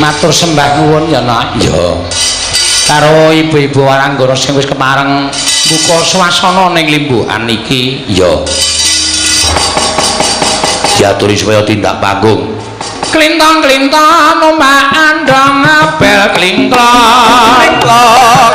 Matur sembah nuwun ya Nak. Ya. Karo ibu-ibu Waranggana sing wis kepareng buka swasana ning limbuhan iki ya. Diaturi supaya tindak panggung. Klintong-klintong ombak andhong bel klingklong. Klingklong.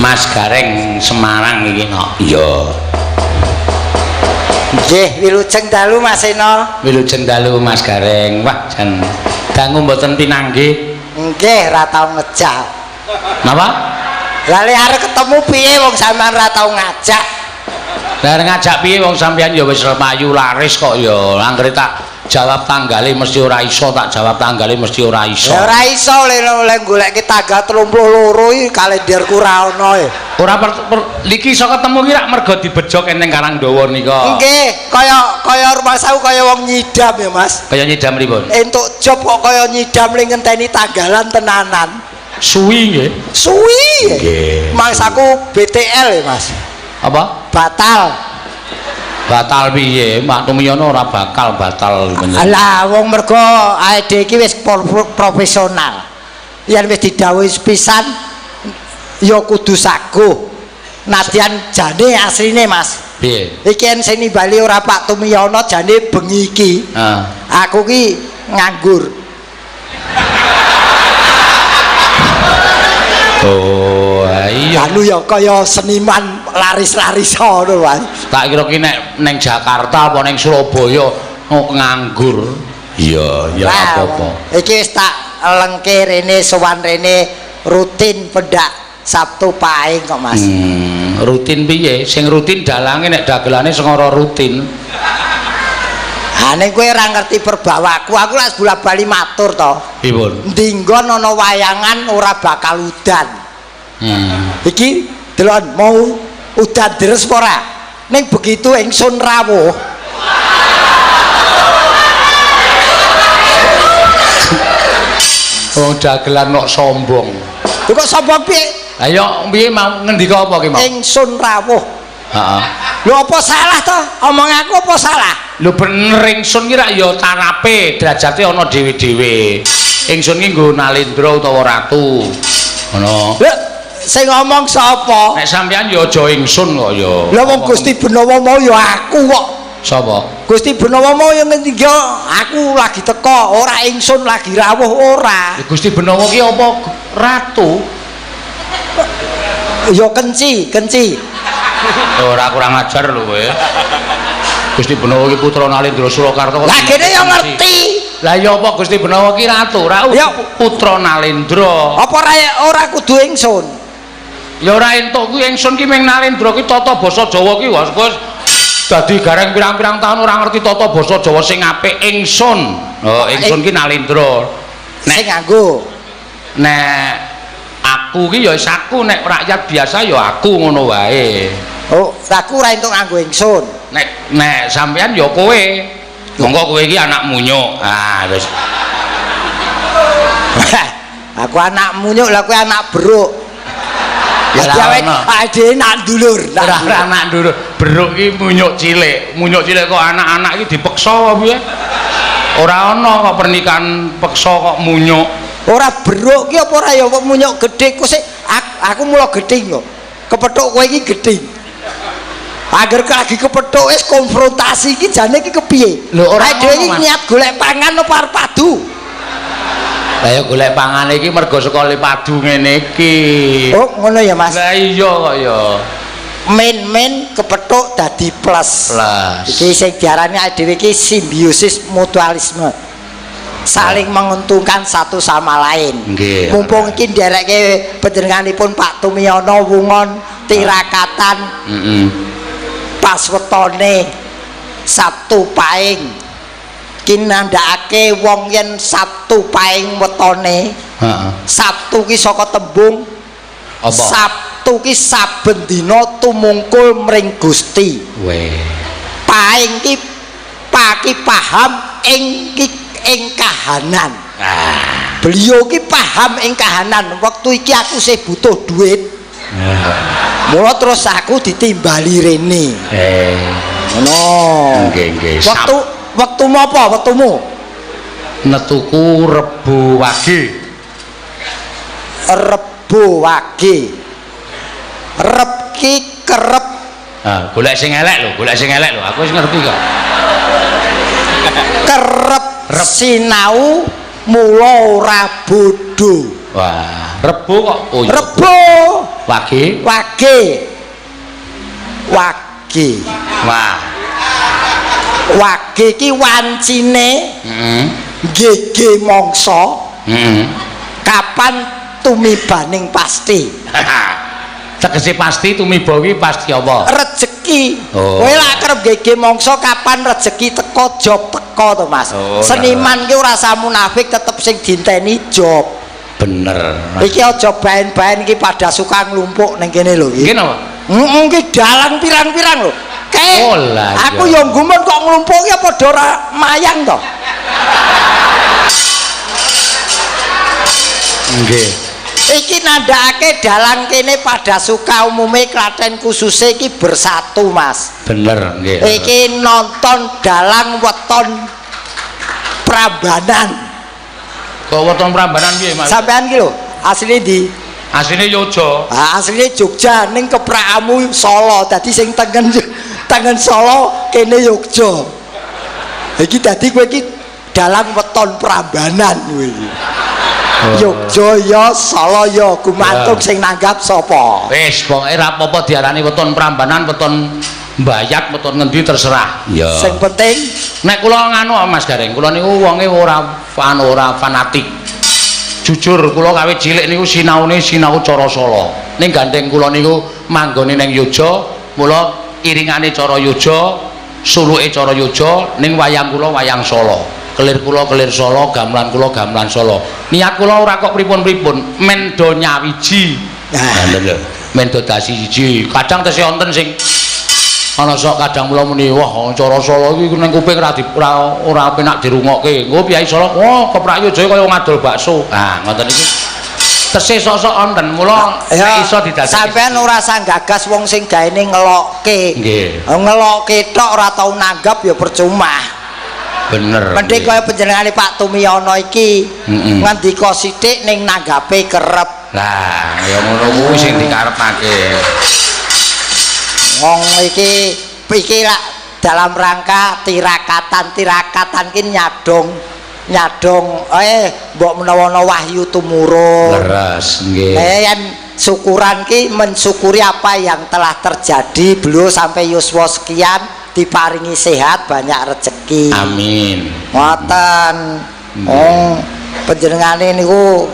Mas Gareng Semarang iki no. Iya. Nggih, wilujeng dalu Mas Eno. Wilujeng dalu Mas Gareng. Wah, jan dangu mboten pinanggih. Nggih, ra tau ngejak. Napa? Lah lek arep ketemu piye wong sampean ra tau ngajak? Lah ngajak piye wong sampean ya wis payu laris kok ya. Anggere tak jawab tanggale mesti ora iso, tak jawab tanggale mesti ora iso. Ya ora iso le goleki tanggal 32 iki kalenderku ra ono e. Ora niki iso ketemu ki rak mergo dibejok enteng Karangdawa nika. Nggih, kaya rumah sawu kaya wong nyidam ya, Mas. Kaya nyidam pripun? Entuk job kok kaya nyidam ning ngenteni tanggalan tenanan. Suwi nggih. Suwi. Nggih. Mangsaku BTL ya, Mas. Apa? Batal. Batal piye? Mak Tumiyono ora bakal batal bener. Lah wong mergo AED iki wis profesional. Yen wis didhawuhi pisan ya kudu saguh. Nadyan jane asline Mas. Piye? Iki en sing nimbali ora Pak Tumiyono jane bengi iki. Aku ki nganggur. Oh, iya. Anu ya kaya seniman laris-laris ngono, Mas. Tak kira ki nek ning Jakarta apa ning Surabaya nganggur. Iya, ya apa-apa. Iki wis tak lengke rene sowan rene rutin pendak Sabtu Pahing kok, Mas. Rutin piye? Sing rutin dalange nek dagelane sing ora rutin. Ha ning kowe ora ngerti perbawaku, aku lak bola-bali matur to. Pripun? Ndinggon ana wayangan ora bakal udan. Iki delon mau udan deres apa ora? Ning begitu ingsun rawuh. Wong dagelan kok sombong. Kok sombong piye? Ayo piye mau ngendika apa ki mau? Ingsun rawuh. Heeh. Lho apa salah to? Omong aku apa salah? Lho bener ingsun ki rak ya tarape, derajate ana dhewe-dhewe. Ingsun ki nggo Nalendra utawa ratu. Ngono. Lho sing ngomong sapa? Nek sampean ya aja ingsun kok ya. Lha wong Gusti Benawa mau ya aku kok. Sapa? Gusti Benawa mau yang ngendika aku lagi teko, ora ingsun lagi rawuh ora. Gusti Benawa ki apa ratu? Ya kenci. Ora kurang ajar lho kowe. Gusti Benawa ki putra Nalendra Surakarta kok. Lah kene ya ngerti. Lah ya apa Gusti Benawa ki ratu, ora putra Nalendra. Apa ora kudu ingsun? Ya ora entuk kuwi ingsun ki ming Nalendra ki tata basa Jawa ki wis dadi gareng pirang-pirang taun ora ngerti tata basa Jawa sing apik ingsun. Oh, ingsun ki Nalendra. Sing nganggo. Nek aku ki ya aku nek rakyat biasa ya aku ngono wae. Oh, aku ora entuk nganggo ingsun. Nek sampean ya kowe. Monggo kowe iki anak munyuk. Ah wis. Aku anak munyuk lah kowe anak beruk. Ya gawe ade nak dulur. Ora anak ndulur. Beruk ki munyuk cilik. Munyuk cilik kok anak-anak iki dipeksa apa piye? Ora ana kok pernikahan peksa kok munyuk. Ora beruk ki apa ora ya munyuk gedhe kok sik aku mula gedhe kok. Kepethuk kowe iki gedhe. Agar lagi kepethuk wis konfrontasi iki jane iki kepiye? Lho ora dhewe iki niat golek pangan apa arep padu? Lah ya golek pangan iki mergo saka le padu ngene iki. Oh, ngono ya, Mas. Lah iya kok ya. Main kepethuk dadi plus. Iki sing diarani dhewe iki simbiosis mutualisme. Saling menguntungkan satu sama lain. Nggih. Mumpung iki nderekke panjenenganipun Pak Tumiyono Wungon tirakatan. Pas wetone Sabtu Paing kinandhakake wong yen Sabtu Paing wetone. Sabtu ki saka tembung apa? Sabtu ki saben dina tumungkul mring Gusti. Weh. Paing ki paham ing kahanan. Beliau ki paham ing kahanan. Waktu iki aku sih butuh duit. Mula terus aku ditimbali rene. Ngono. Nggih. Wektumu apa? Wektumu? Netuku Rebo Wage. Rebo Wage. Rep ki kerep. Golek sing elek lho, aku wis ngerti kok. Kerep sinau mula ora bodho. Wah, Rebo kok. Oh, Rebo. Wage. Wah. Wage ki wancine. Gege mangsa. Kapan tumibaning pasti. Tegese pasti tumiba ki pasti apa? Rezeki. Kowe lak kerep gege mangsa kapan rezeki teko job teko to, Mas. Seniman ki ora usah munafik tetep sing dinteni job. Bener. Iki aja baen-baen iki pada suka nglumpuk ning kene lho iki. Nggih napa? Iki dalang pirang-pirang lho. Aku yo gumun kok nglumpuk ya padha ora mayang to. Nggih. Iki nandhakake dalang kene pada suka umume Klaten khususnya iki bersatu, Mas. Bener nggih. Iki nonton dalang weton Prambanan. Kok weton Prambanan piye, Mas? Sampean ki lho, asline ndi? Asline Yojo. Asline Jogja ning keprakamu Solo. Dadi sing tengen Solo kene Yogya. Iki dadi kowe iki dalang weton Prambanan kowe iki. Yogya ya Solo ya gumantung sing nanggap sapa. Wis pokoke ra apa-apa diarani weton Prambanan, weton Mbayat, weton ngendi terserah. Ya. Sing penting nek kula nganu Mas Gareng, kula niku wonge ora fanatik. Jujur kula kawit cilik niku sinaune sinau cara Solo. Ning gandeng kula niku manggone ning Yogya, mula iringane cara Yogya, suluke cara Yogya, ning wayang kula wayang Solo. Kelir kula kelir Solo, gamelan kula gamelan Solo. Niat kula ora kok pripun-pripun, men do nyawiji. Lho, men do dasi siji. Kadang tesih wonten sing ana sok kadang kula muni wah cara Solo iki ning kuping ora penak dirungokke. Engko piyai Solo, wah keprak Yogya kaya ngadol bakso. Ngoten iki. Tesih sok-sok wonten, mula iso didadekake. Sampeyan ora usah gagas wong sing gaene ngelokke. Nggih. Ngelokke tok ora tau nanggap ya percuma. Bener. Mending kaya panjenengane Pak Tumiyono iki ngendika sithik ning nanggape kerep. Lah, ya ngono kuwi sing dikarepake. Wong iki lak dalam rangka tirakatan ki nyadong mbok menawa wahyu tumurun. Leres nggih. Yen syukuran ki mensyukuri apa yang telah terjadi, beliau sampai yuswa sekian diparingi sehat, banyak rezeki. Amin. Ngoten. Panjenengane niku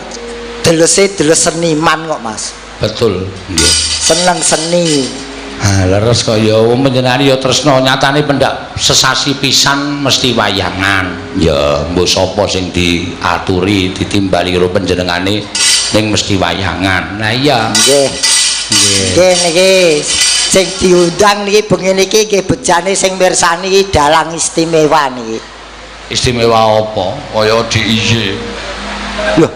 deles seniman kok, Mas. Betul, nggih. Seneng seni. Leres kaya wong panjenengane ya tresna nyatane pendak sesasi pisan mesti wayangan. Ya mbok sapa sing diaturi ditimbali karo panjenengane ning mesti wayangan. Nah iya. Nggih. Nggih niki sing diundang niki bengi niki nggih bejane sing mirsani iki dalang istimewa niki. Istimewa apa? Kaya diiye. Loh,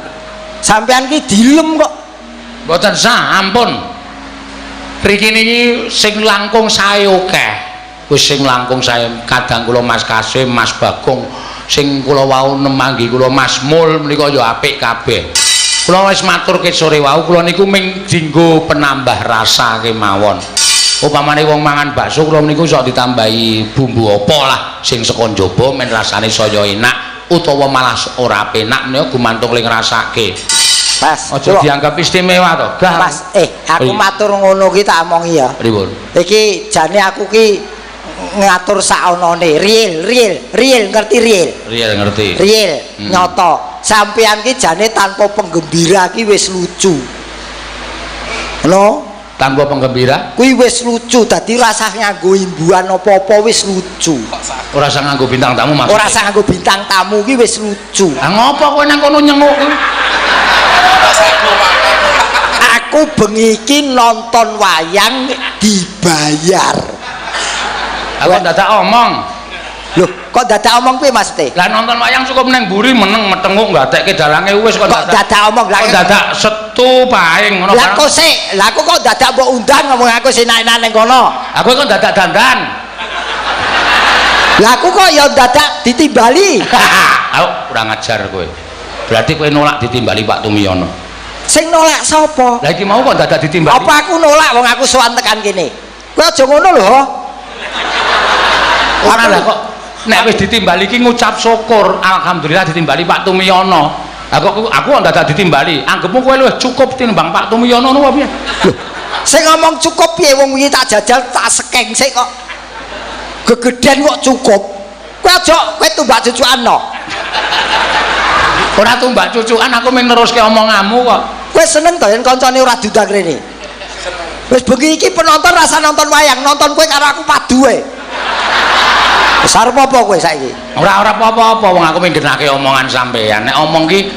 Sampean ki dilem kok. Mboten sah, ampun. Mriki niki sing langkung sae akeh. Wis sing langkung sae kadang kula Mas Kasim, Mas Bagong, sing kula wau nemanggi kula Mas Mul menika ya apik kabeh. Kula wis maturke sore wau kula niku ming dienggo penambah rasa kemawon. Upamane wong mangan bakso kula niku iso ditambahi bumbu apa lah sing saka njaba men rasane saya enak utawa malah ora penak menika gumantung ling ngrasake. Mas, Aja dianggap istimewa to, Gah. Mas, aku matur ngono ki tak omongi ya. Pripun? Iki jane aku ki ngatur saonone, real, ngerti real? Riel ngerti. Real, nyoto. Sampean ki jane tanpa penggembira ki wis lucu. Lho, Tanpa penggembira kuwi wis lucu, dadi rasah nganggo imbuhan apa-apa wis lucu. ora usah nganggo bintang tamu maksudnya. Ora usah nganggo bintang tamu ki wis lucu. Ah ngopo kowe nang kono nyenguk kuwi? Aku bengi iki nonton wayang dibayar. Aku dadak omong. Loh, kok dadak omong piye Mas Teh? Lah nonton wayang cukup nang mburi meneng metenguk nggatekke dalange wis kok Kok dadak omong? kok dadak setu paing ngono Lah kok sik, lah aku kok dadak mbok undang ngomong aku senak-enak ning kono. Aku kok dadak dandan. Lah aku kok ya dadak ditimbali. Aku kurang ajar kowe. Berarti kowe nolak ditimbali Pak Tumiyono. Sing nolak sapa? Lah iki mau kok dadak ditimbali. Apa aku nolak wong aku sowan tekan kene? Kowe aja ngono lho. Ora lah kok nek wis ditimbali iki ngucap syukur, alhamdulillah ditimbali Pak Tumiyono. Aku kok dadak ditimbali. Anggepmu kowe luwih cukup tinimbang Pak Tumiyono ngono piye? Loh, sing ngomong cukup piye wong wingi tak jajal tak sekeng sik kok. Gegeden kok cukup. Kowe aja kowe tumbak cucukan no. Ora tumbak cucukan aku mung neruske omonganmu kok. Kowe seneng to yen kancane ora diundang rene. Wis bengi iki penonton rasa nonton wayang, nonton kowe karo aku padu ae. Wis arep apa kowe saiki? Ora apa-apa wong aku minggenake omongan sampean. Nek omong ki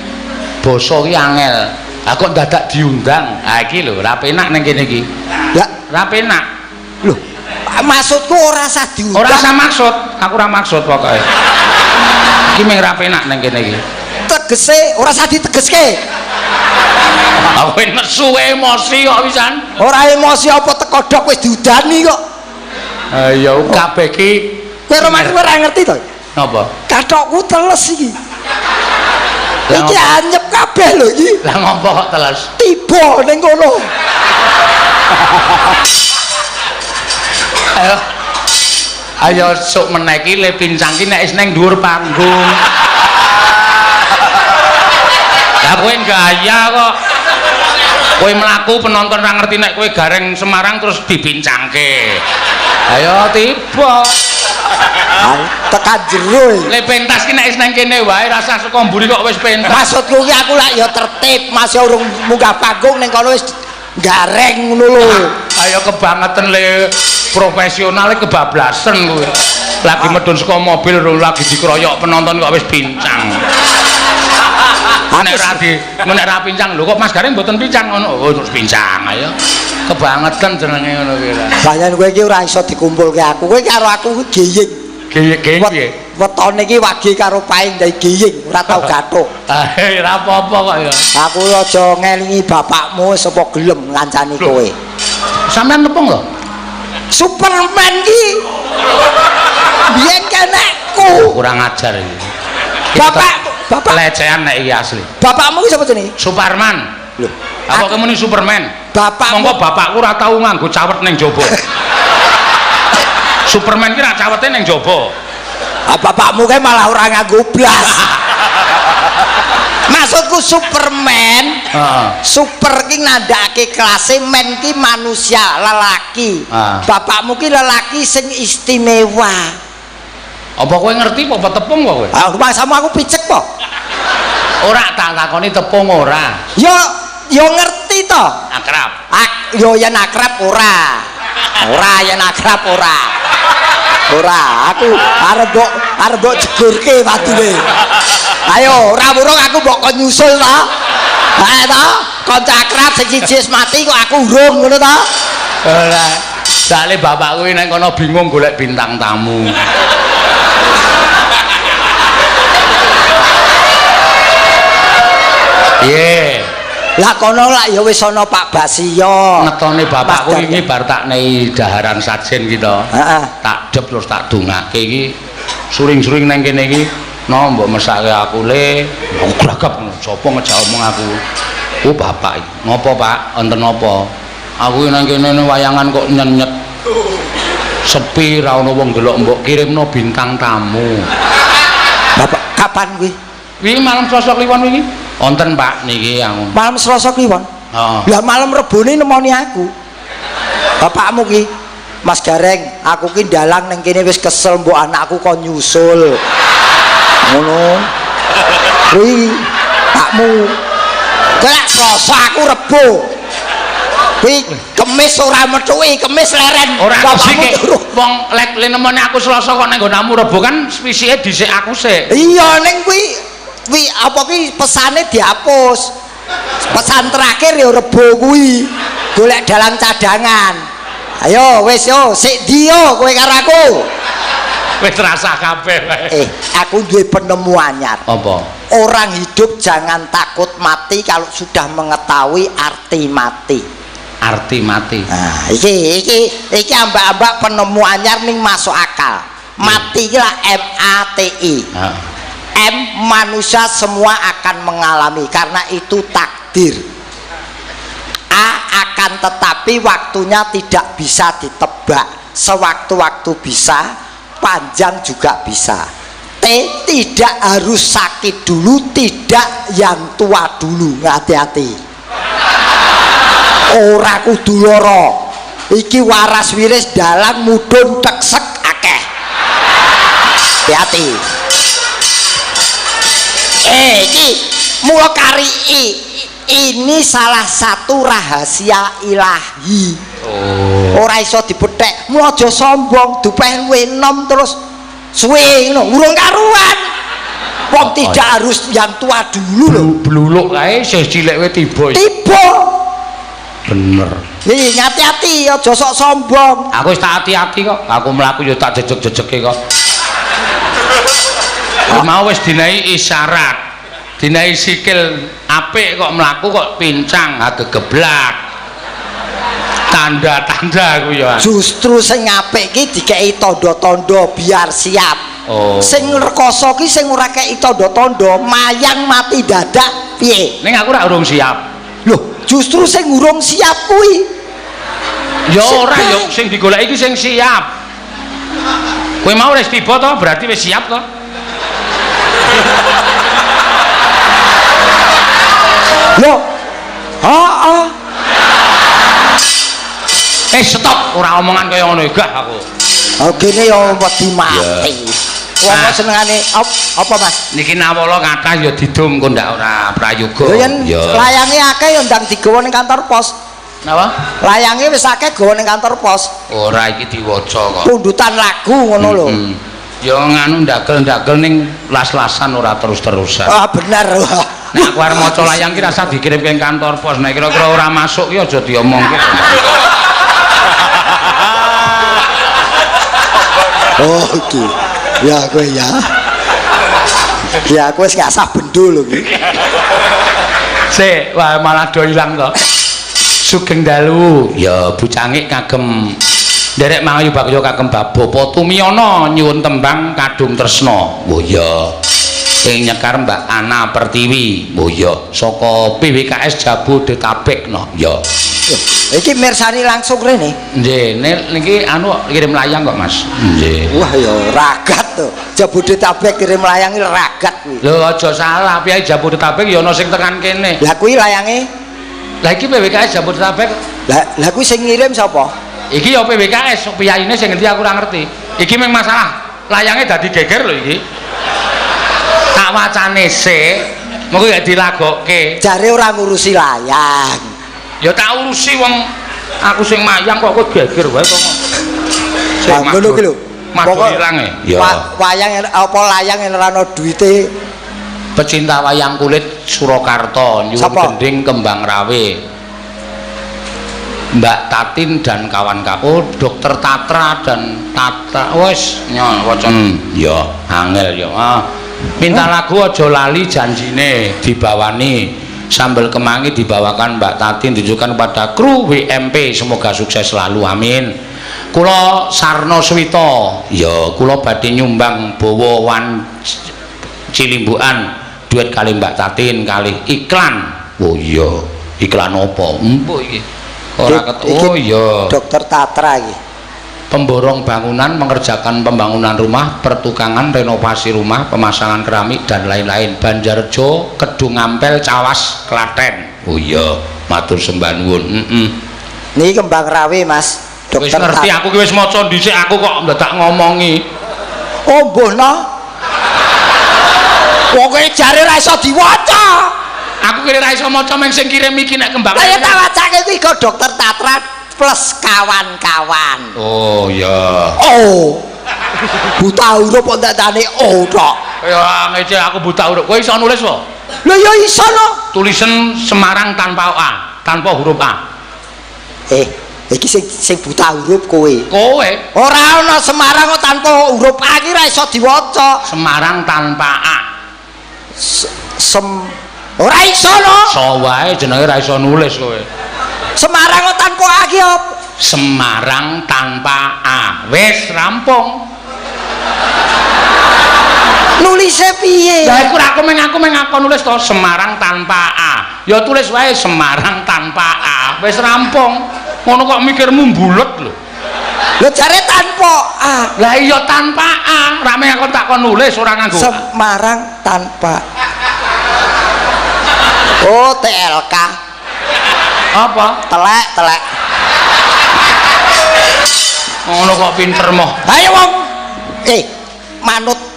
basa ki angel. Aku dadak diundang. Ha iki lho, ra penak ning kene iki. Lah, Ra penak. lho, maksudku ora usah diundang. Ora usah maksud, aku ora maksud pokoke. Iki mung ra penak ning kene iki. Tegese ora usah ditegeske. Aku nesu emosi kok pisan. Ora emosi apa teko dok wis diudani kok. Ha ya kabeh ki Kowe ora ngerti to? napa? Kathokku teles iki. Lah Iki ngopo? anyep kabeh lho iki. Lah ngopo kok teles? Tiba ning kono. Ayo. Ayo sok meneh iki le pincang ki nek wis ning dhuwur panggung. Lah kowe gaya kok. Kowe mlaku penonton ora ngerti nek kowe gareng Semarang terus dibincangke. Ayo tiba. Tekan jero. Le pentas ki nek wis nang kene wae rasa saka mburi kok wis pentas. Maksudku ki aku lak ya tertib, masih urung munggah panggung ning kono wis gareng ngono lho. Ayo kebangetan le profesional kebablasan kowe. Lagi medun saka mobil lagi dikeroyok penonton kok wis pincang. Nek ra pincang lho kok Mas Garing mboten pincang ngono. Oh terus pincang ayo. Kebangetan jenenge ngono kuwi lah. Banyak kowe iki ora iso dikumpulke aku. Kowe karo aku geying. Geyeng piye? Wetone iki wage karo paing ndai geying, ora tau gathuk. Ah, ora apa-apa kok ya. Aku aja ngelingi bapakmu sapa gelem ngancani kowe. Sampeyan nepung lho. Superman ki biyen kenekku. Kurang ajar iki. Bapak Pelecehan nek iki asli. bapakmu ki sapa jenenge? Superman. Lho, Apa kamu nih Superman? bapakmu Monggo bapakku ora tau nganggo cawet ning jaba. Superman ki ra cawete ning jaba. bapakmu ki malah ora nganggo blas. Maksudku Superman, super ki nandhake kelase men ki manusia lelaki. Bapakmu ki lelaki sing istimewa. Apa kowe ngerti apa tepung kok kowe? Ah, mangsamu aku picek po. Ora tak takoni tepung ora. Yo ngerti to. Akrab. Yo yen akrab ora. Ora yen akrab ora. Ora, aku arep mbok jegurke wadune. Ayo, ora wurung aku mbok kon nyusul to. Hae to, kanca akrab sing siji wis mati kok aku urung ngono to. Ora. Dale bapakku nek kono bingung golek bintang tamu. Piye? Lah kono lak ya wis ana Pak Basio. Netone bapakku iki bar tak nei daharan sajen gitu. Heeh. Tak dep terus tak dongake iki. Suring-suring nang kene iki, no mbok mesake aku le, glagap sapa ngejak omong aku. Oh bapak iki. Ngopo Pak? Wonten napa? Aku nang kene wayangan kok nyenyet. Sepi ra ono wong delok mbok kirimno bintang tamu. Bapak kapan kuwi? Wingi malam Selasa kliwon wingi. Wonten Pak niki aku. Malam Selasa kliwon. Heeh. Lah malam Rebone nemoni aku. Bapakmu ki, Mas Gareng, aku ki dalang ning kene wis kesel mbok anakku kon nyusul. Ngono. Kuwi pakmu. Kelak Selasa aku Rebo. Kuwi Kemis ora methuki, Kemis leren. Ora sik wong lek nemoni aku Selasa kok nang nggonmu Rebo kan spisike dhisik aku sik. Iya ning kuwi apa ki pesane dihapus. Pesan terakhir ya Rebo kuwi. Golek dalang cadangan. Ayo wis yo sik dio kowe karo aku. Wis terasa kabeh wae. Aku duwe penemu anyar. Apa? Orang hidup jangan takut mati kalau sudah mengetahui arti mati. Arti mati. Nah, iki ambak-ambak penemu anyar ning masuk akal. Mati iki lah MATI. M manusia semua akan mengalami karena itu takdir. A akan tetapi waktunya tidak bisa ditebak. Sewaktu-waktu bisa, panjang juga bisa. T tidak harus sakit dulu, tidak yang tua dulu. Hati-hati. Ora kudu lara. Iki waras wiris dalang mudhun teksek akeh. Hati-hati. Iki mula kari ini salah satu rahasia ilahi. Ora iso dibethek. Mula aja sombong, dupeh luwih enom terus suwe ngono, urung karuan. Wong tidak harus yang tua dulu lho. Bluluk kae isih cilik wae tiba. Tiba. Bener. Iki hati-hati aja sok sombong. Aku wis tak hati-hati kok. Aku mlaku yo tak jejeg-jejege kok. Mau wis dinai isyarat. Dinai sikil apik kok mlaku kok pincang geblak. Tanda-tanda ku ya. Justru sing apik iki dikeki tanda-tanda biar siap. Sing rekoso ki sing ora kei tanda-tanda, mayang mati dadak piye? Ning aku ora urung siap. Loh, justru sing urung siap kuwi. Ya ora ya sing digoleki iki sing siap. Kowe mau wis tiba to, berarti wis siap to. Loh. Heeh. Stop, ora omongan kaya ngono gah aku. Kene ya wedi mati. Wong senengane apa Mas? Niki nawala kathah ya didum kok ndak ora prayoga. Ya layange akeh ya ndang digawa ning kantor pos. Napa? Layange wis akeh gawa ning kantor pos. Ora iki diwaca kok. Pundutan lagu ngono lho. Ya nganu ndagel-ndagel ning las-lasan ora terus-terusan. Ah bener. Nek aku arep maca layang ki rasa dikirimke ning kantor pos. Nek kira-kira ora masuk ki aja diomongke. Oh iki. Ya kowe ya. Ya aku wis gak sah bendo lho iki. Sik, wah malah do ilang to. Sugeng dalu. Ya bucangik kagem nderek mangayu bakya kagem Bapak Tumiyana nyuwun tembang kadung tresna. Oh ya. Ing nyekar Mbak Ana Pertiwi. Oh ya, saka PWKS Jabodetabek no. Ya. Iki mirsani langsung rene. Nggih, niki anu kirim layang kok Mas. Nggih. Wah ya ragat to. Jabodetabek kirim layang iki ragat kuwi. Lho aja salah, piye Jabodetabek ya ana sing tekan kene. Lah kuwi layange. Lah iki PWKS Jabodetabek. Lah kuwi sing ngirim sapa? Iki ya PWKS, piyaine sing ngerti aku ora ngerti. Iki mung masalah layange dadi geger lho iki. Tak wacane sik, mengko ya dilagokke. Jare ora ngurusi layang. Ya tak urusi wong aku sing mayang kok geger wae kok. Lah ngono ki lho. Pokok ilange. Ya. Wayang apa layang yen ora ana duwite. Pecinta wayang kulit Surakarta nyuwun gending kembang rawe. Mbak Tatin dan kawan-kawan, Dokter Tatra dan Tatra wis wacan ya angel ya. Minta lagu aja lali janjine dibawani Sambal kemangi dibawakan Mbak Tati ditujukan kepada kru WMP, semoga sukses selalu, amin. Kula Sarno Swito, ya kula badhe nyumbang bawa Cilimbukan duet kali Mbak Tatin kali iklan. Oh iya, iklan apa? Empuk iki. Ora oh iya. Dokter Tatra iki. Pemborong bangunan mengerjakan pembangunan rumah, pertukangan, renovasi rumah, pemasangan keramik dan lain-lain. Banjarjo, Kedung Ampel, Cawas, Klaten. Oh iya, matur sembah nuwun. Niki kembang rawe, Mas. Wis ngerti aku ki wis maca dhisik, aku kok ndak ngomongi. Oh, mbuh no. Pokoke jare ra iso diwaca. Aku kira ra iso maca meng sing kirim iki nek kembang. Ayo tak wacake iki kok Dokter Tatra plus kawan-kawan. Oh ya. Oh. Buta huruf kok ndadane oh tok. Ya ngece aku buta huruf. Kowe iso nulis po? Lho ya iso no. Tulisan Semarang tanpa A, tanpa huruf A. Iki sing buta huruf kowe. Kowe ora ana Semarang kok tanpa huruf A iki ra iso diwaca. Semarang tanpa A. Ora iso no. So wae jenenge ra iso nulis kowe. Semarang kok tanpa A ki apa? Semarang tanpa A. Wis rampung. Nulise piye? Lah iku aku meng nulis to Semarang tanpa A. Ya tulis wae Semarang tanpa A. Wis rampung. Ngono kok mikirmu mbulet lho. Lho jare tanpa A. Lah iya tanpa A. Rame aku tak kon nulis ora nganggo Semarang tanpa Oh, TLK. apa? Telek. Ngono kok pinter moh. Ayo wong.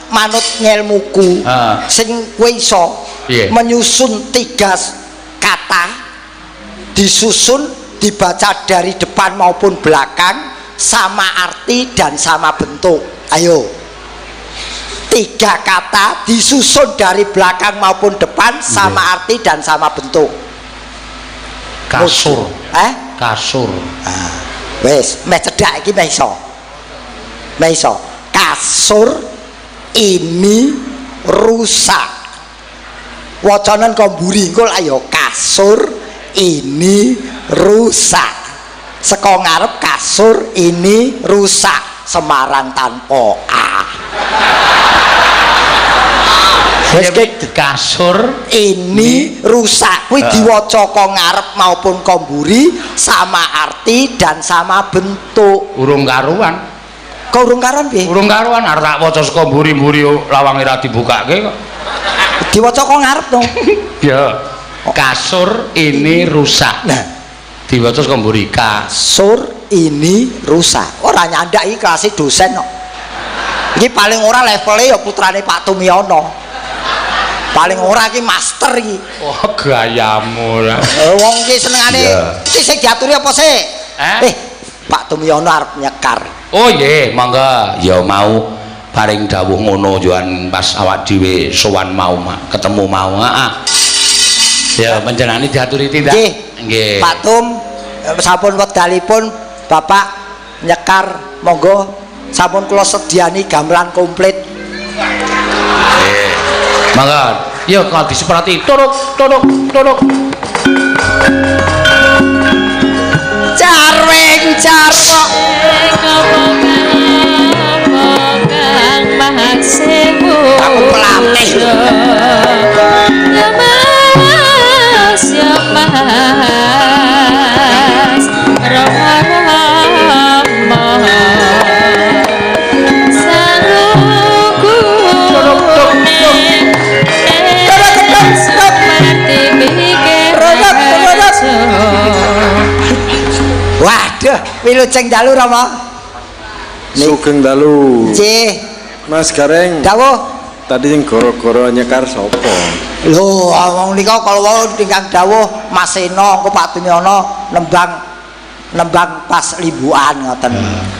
Manut ngelmuku. Sing kowe iso menyusun 3 kata, disusun, dibaca dari depan maupun belakang, sama arti dan sama bentuk. Ayo. 3 kata disusun dari belakang maupun depan, sama arti dan sama bentuk. Kasur. Kasur. Wes, meh cedhak iki meh iso. Kasur ini rusak. Wacanan kok mburi engko ayo kasur ini rusak. Saka ngarep kasur ini rusak. Semarang tanpa A. Kasur ini rusak. Kuwi diwaca kok ngarep maupun kok mburi, sama arti dan sama bentuk. Urung karuan. Kok urung karuan piye? Urung karuan arep tak waca saka mburi-mburi lawange ra dibukake kok. Diwaca kok ngarep to. Ya. Kasur ini rusak. Nah, diwaca saka mburi. Kasur ini rusak. Ora nyandak iki kelas dosen kok. Iki paling ora levele ya putrane Pak Tumiono. Paling ora iki master iki. Oh, gayamu lah. Wong iki senengane iki sing diaturi apa sih? Pak Tumiono arep nyekar. Oh nggih, mangga. Ya mau paring dawuh ngono joan pas awak dhewe sowan mau ketemu mau. Ya panjenengane diaturi tindak. Nggih. Pak Tum sampun wekdalipun Bapak nyekar, monggo sampun kula sediani gamelan komplit. Mangga, yuk kalau diseperti turuk. Carweng carwok kang mahasemu. Aku pelatih. Ya mas, Rama. Waduh, wilujeng dalu Rama. Sugeng dalu. Nggih. Mas Gareng. Dawuh. Tadi sing goro-goro nyekar sapa? Lho, wong nika kalau wau ingkang dawuh Mas Seno engko Pak Tunyono nembang pas limbukan ngoten.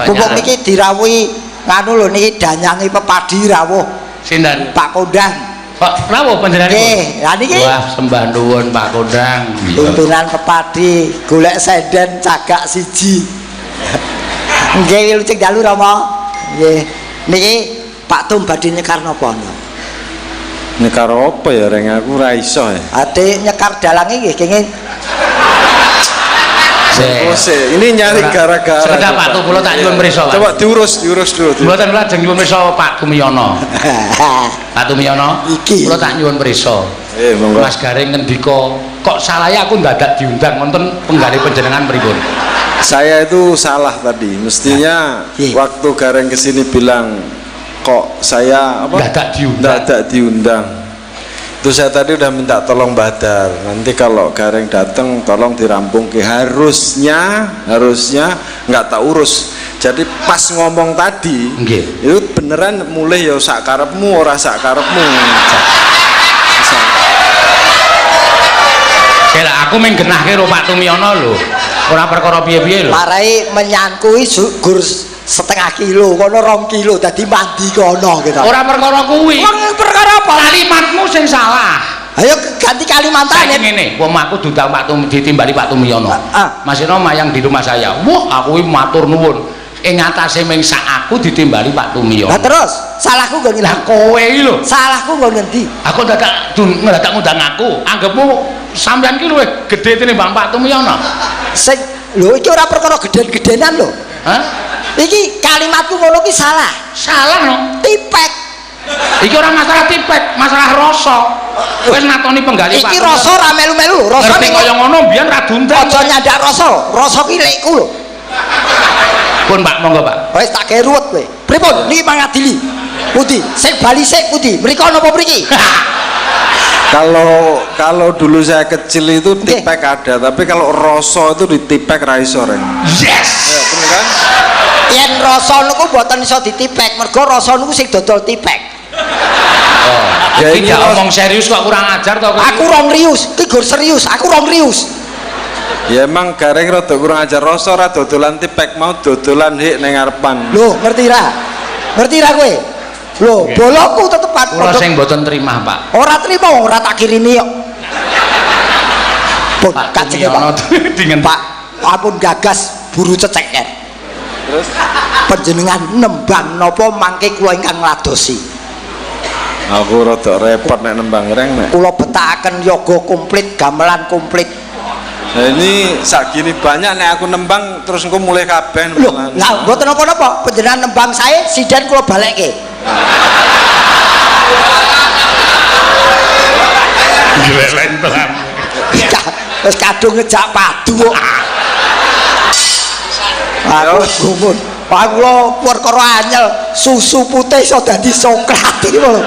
Pupuk niki dirawuhi nganu lho niki danyangi pepadi rawuh. Sinten? Pak Kondang. Pak rawuh panjenengan. Nggih, lah niki. Wah, sembah nuwun Pak Kondang. Tuntunan pepadi, golek senden cagak siji. Nggih, wilujeng dalu Rama. Nggih. Niki Pak Tum badhe nyekar napa? Nyekar apa ya reng aku ra iso ya. Ade nyekar dalange nggih kenging Oh, ini nyari gara-gara. Sekedap Pak Tu kula tak nyuwun prisa. Coba diurus dulu. Mboten lajeng nyuwun prisa Pak Tumiyono. Pak Tumiyono, Iki. kula tak nyuwun prisa. Monggo. Mas Gareng ngendika, kok salahe aku ndadak diundang wonten penggalih panjenengan pripun? Saya itu salah tadi. Mestinya Iya. waktu Gareng kesini bilang kok saya apa? Ndadak diundang. Itu saya tadi udah minta tolong Badar. Nanti kalau Gareng datang tolong dirampung ke harusnya nggak tak urus. Jadi pas ngomong tadi Nggih. itu beneran mulai ya sak karepmu ora sak karepmu. Kira aku mung genahke karo Pak Tumiyono lho. Ora perkara piye-piye lho. marai menyangkui gur setengah kilo kono 2 kilo dadi mandi kono gitu. Ora perkara kuwi. Wong perkara apa? Kalimatmu sing salah. Ayo ganti Saiki Kalimantan. ngene, wong aku dudal Pak ditimbali Pak Tumiyono. Ah. Mas Eno mayang di rumah saya. Wah, aku iki matur nuwun. Ing atase ming sak aku ditimbali Pak Tumiyono. Lah terus salahku nggo Lah ngendi? kowe iki lho. Salahku nggo ngendi? Aku dadak ngundang aku. Anggapmu sampeyan ki luwih gedhe tinimbang Pak Tumiyono. Sing lho iki ora perkara geden-gedenan lho. Hah? Iki kalimatku ngono ki salah. Salah no. Tipek. Iki ora masalah tipek, masalah rasa. Wis natoni penggalih Pak. Iki rasa ora melu-melu, rasa Ngerti ning kaya ngono mbiyen ra dundang. aja nyandak rasa. Rasa ki lekku lho. Pun Pak, monggo Pak. Wis tak gawe ruwet kowe. Pripun? Niki mangadili. Pundi? Sing bali sik pundi? Mriko napa mriki? Kalau dulu saya kecil itu Nggih. tipek ada, tapi kalau rasa itu ditipek ra iso reng. Yes. Ya, bener kan? Yen rasa niku mboten iso ditipek, mergo rasa niku sing dodol tipek. Oh, Ya, iki ini gak omong serius kok kurang ajar to kowe. Aku rong rius, ki gur serius, aku rong rius. Ya emang Gareng rada kurang ajar rasa ra dodolan tipek mau dodolan hik ning ngarepan. Lho, ngerti ra? Ngerti ra kowe? Lho, Nggih. boloku tetepan Kula sing mboten terima, Pak. ora trima wong ora tak kirimi kok. Pun Pak kacenge Tumiyono Pak. dengan Pak, ampun gagas buru ceceker. Terus Panjenengan nembang napa mangke kula ingkang ngladosi. aku rada repot nek nembang reng nek. Kula betakaken yoga komplit, gamelan komplit. Nah ini sakgini banyak nek aku nembang terus engko mulai kabeh Lho, nembangan. lah mboten napa-napa, panjenengan nembang sae sidan kula balekke. Gleleng tenan. Wis kadung ngejak padu kok. Aku gumun. Aku lho perkara anyel, susu putih iso dadi coklat iki lho.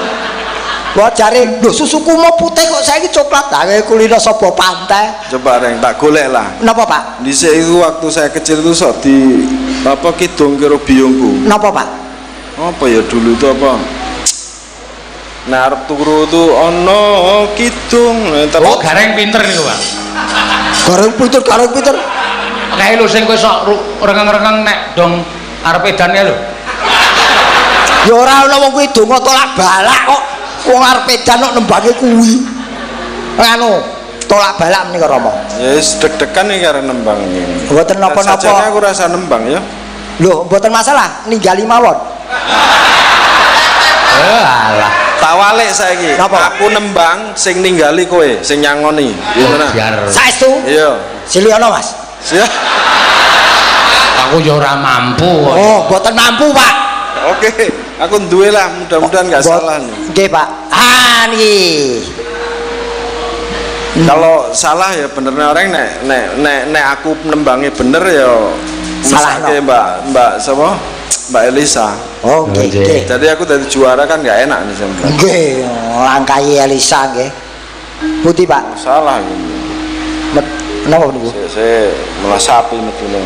Wah jare lho susuku mau putih kok saiki coklat. Lah kulino sapa pantai? Coba reng tak golek lah. Napa Pak? Dhisik itu waktu saya kecil itu sok di apa kidung karo biyungku. Napa Pak? Apa ya dulu itu apa? Nah arep turu tuh ono kidung. Oh, Gareng pinter niku, Pak. Gareng pinter. Kae lho sing kowe sok rengeng-rengeng nek dong arep edan ya lho. Ya ora ana wong kuwi donga tolak balak kok. Wong arep edan kok nembange kuwi. Anu, tolak balak menika Rama. Ya wis deg-degan iki karo nembang iki. Mboten napa-napa. Sajane aku rasa nembang ya. Lho, mboten masalah, ninggali mawon. Alah. Tak walik saiki. Napa? Aku nembang sing ninggali kowe, sing nyangoni. Gimana? Biar Saestu. Iya. Siliono Mas. Siap. aku ya ora mampu kok. Oh, mboten mampu, Pak. Oke, aku duwe lah, mudah-mudahan nggak salah nih. Nggih, Pak. Ah, niki. Kalau salah ya benernya orang nek aku nembangnya bener ya Salah, mesake Mbak sapa? Mbak Elisa. Oh, nggih, Nggih. nggih. Jadi aku dari juara kan nggak enak nih sampean. Nggih, langkai Elisa nggih. Putih, Pak. Salah gitu. Napa niku? Saya melasapi metune.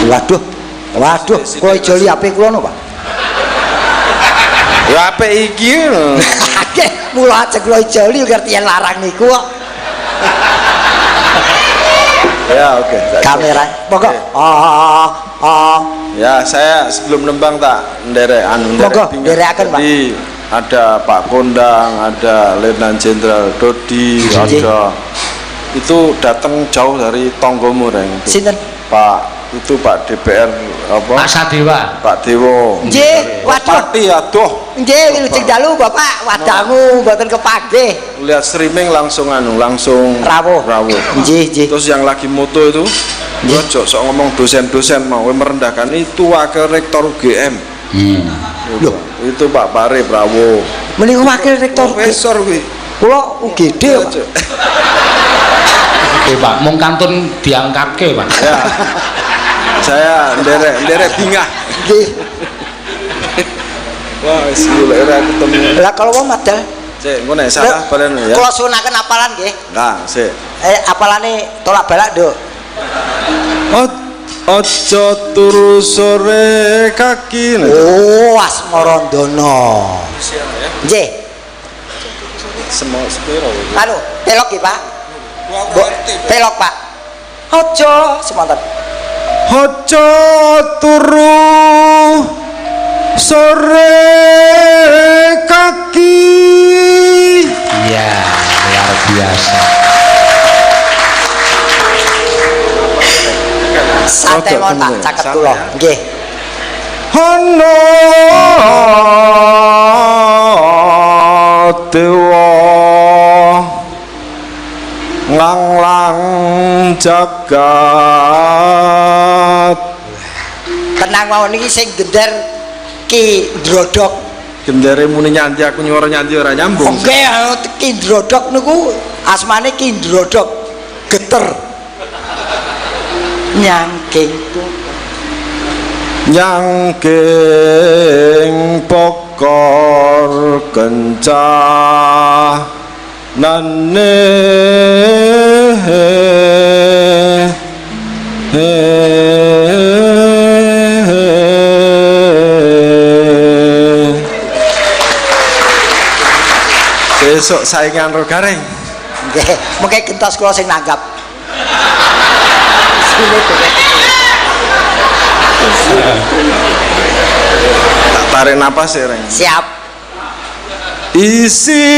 Waduh. Waduh, kula joli ape kula no, Pak. Ya apik iki lho. Nggih, mula ajeng kula joli ngerti yen larang niku kok. Ya oke. Kamera. Monggo. Oke. Ya saya sebelum nembang tak nderek Monggo, pinggan. nderekaken, Pak. Jadi ada Pak Kondang, ada Letnan Jenderal Dodi, Nggih. ada itu datang jauh dari Tonggomu Reng. Sinten? Pak itu Pak DPR apa? Pak Sadewa. Pak Dewa. Nggih, waduh. Pati aduh. Nggih, wilujeng dalu Bapak, wadangu mboten kepanggih. Lihat streaming langsung langsung Rawuh. Nggih, nggih. Terus yang lagi moto itu ojo sok ngomong dosen-dosen mau merendahkan itu wakil rektor UGM. Loh, itu Pak Pare Prawo. Menika wakil rektor Profesor kuwi. kula UGD, Pak. Oke, Pak, mung kantun diangkatke, Pak. Ya. Saya nderek bingah. Nggih. Wah, wis golek ora ketemu. Lah kalau mau madal. Sik, engko nek salah balen ya. Kula sunaken apalan nggih. Nah, sik. Apalane tolak balak, Nduk. Ojo turu sore kaki. Oh, Asmarandana. Nggih. Semua sepiro. Anu, pelok nggih, Pak. Pelok, Pak. Ojo semonten. Ojo turu sore kaki. Iya, luar biasa. Santai mon Pak, caket kula. Nggih. Ono dewa nglang jagat. Tenang mawon niki sing gender Ki Drodok. Gendere muni nyanti aku nyuara nyanti ora nyambung. Nggih, Ki Drodok niku asmane Ki Drodok. Geter. Nyangking pokor kencah nane besok saingan ro gareng. Nggih, mengke gentos kula sing nanggap. Tak tarik napas ya, Reng. Siap. Isine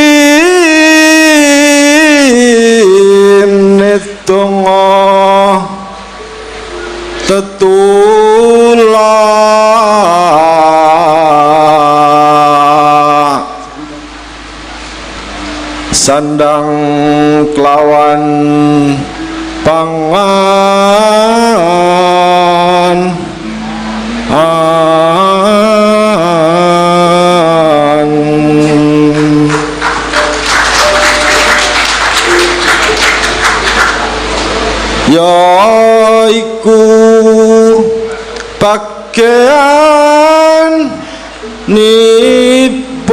donga tetulak sandang kelawan pangan yaiku pakaian nipun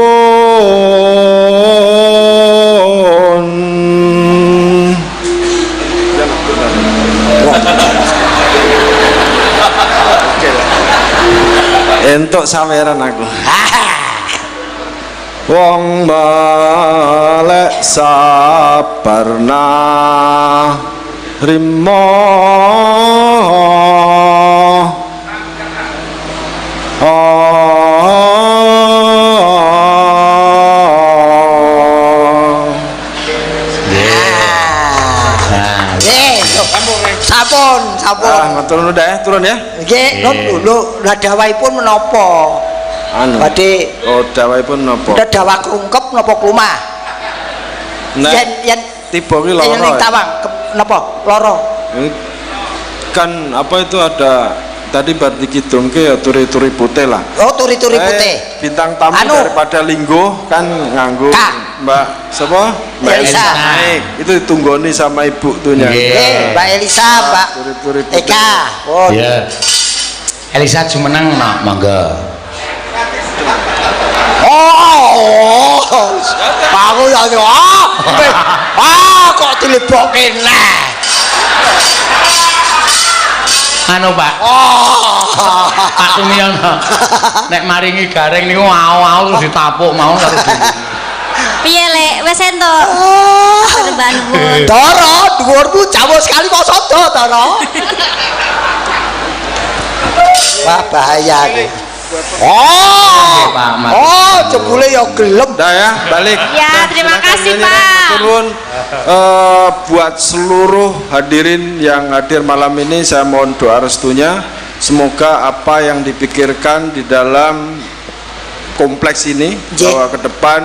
entuk saweran aku. Wong balek sabarna rimo sampun. Turun udah ya, turun ya. Nggih, lho dawahipun menapa? Anu. Badhe dawahipun menapa? Udah dawah kungkep napa klumah? Yen tiba ki loro. Yen tawang napa? Loro. Kan apa itu ada tadi berarti kidung ke ya turi-turi putih lah. Oh, turi-turi putih. Bintang tamu daripada linggo kan nganggo Mbak siapa? Mbak Elisa. Itu ditunggoni sama ibu tuh Nggih, Mbak Elisa, Mbak turi-turi putih. Eka. Oh. Iya. Elisa jumeneng nak mangga. Oh. Aku ya kok dilebokke neh. Anu Pak. Pak Tumiono. Nek maringi gareng niku au-au terus ditapuk mau karo dhewe. Piye Lek, wis entuk. Mbak nuwun. Dara, dhuwurmu jauh sekali kok sodo, Dara. Wah, bahaya iki. Jebule ya gelem. Dah ya, balik. Ya, terima kasih Pak. Turun. Buat seluruh hadirin yang hadir malam ini saya mohon doa restunya semoga apa yang dipikirkan di dalam kompleks ini bahwa ke depan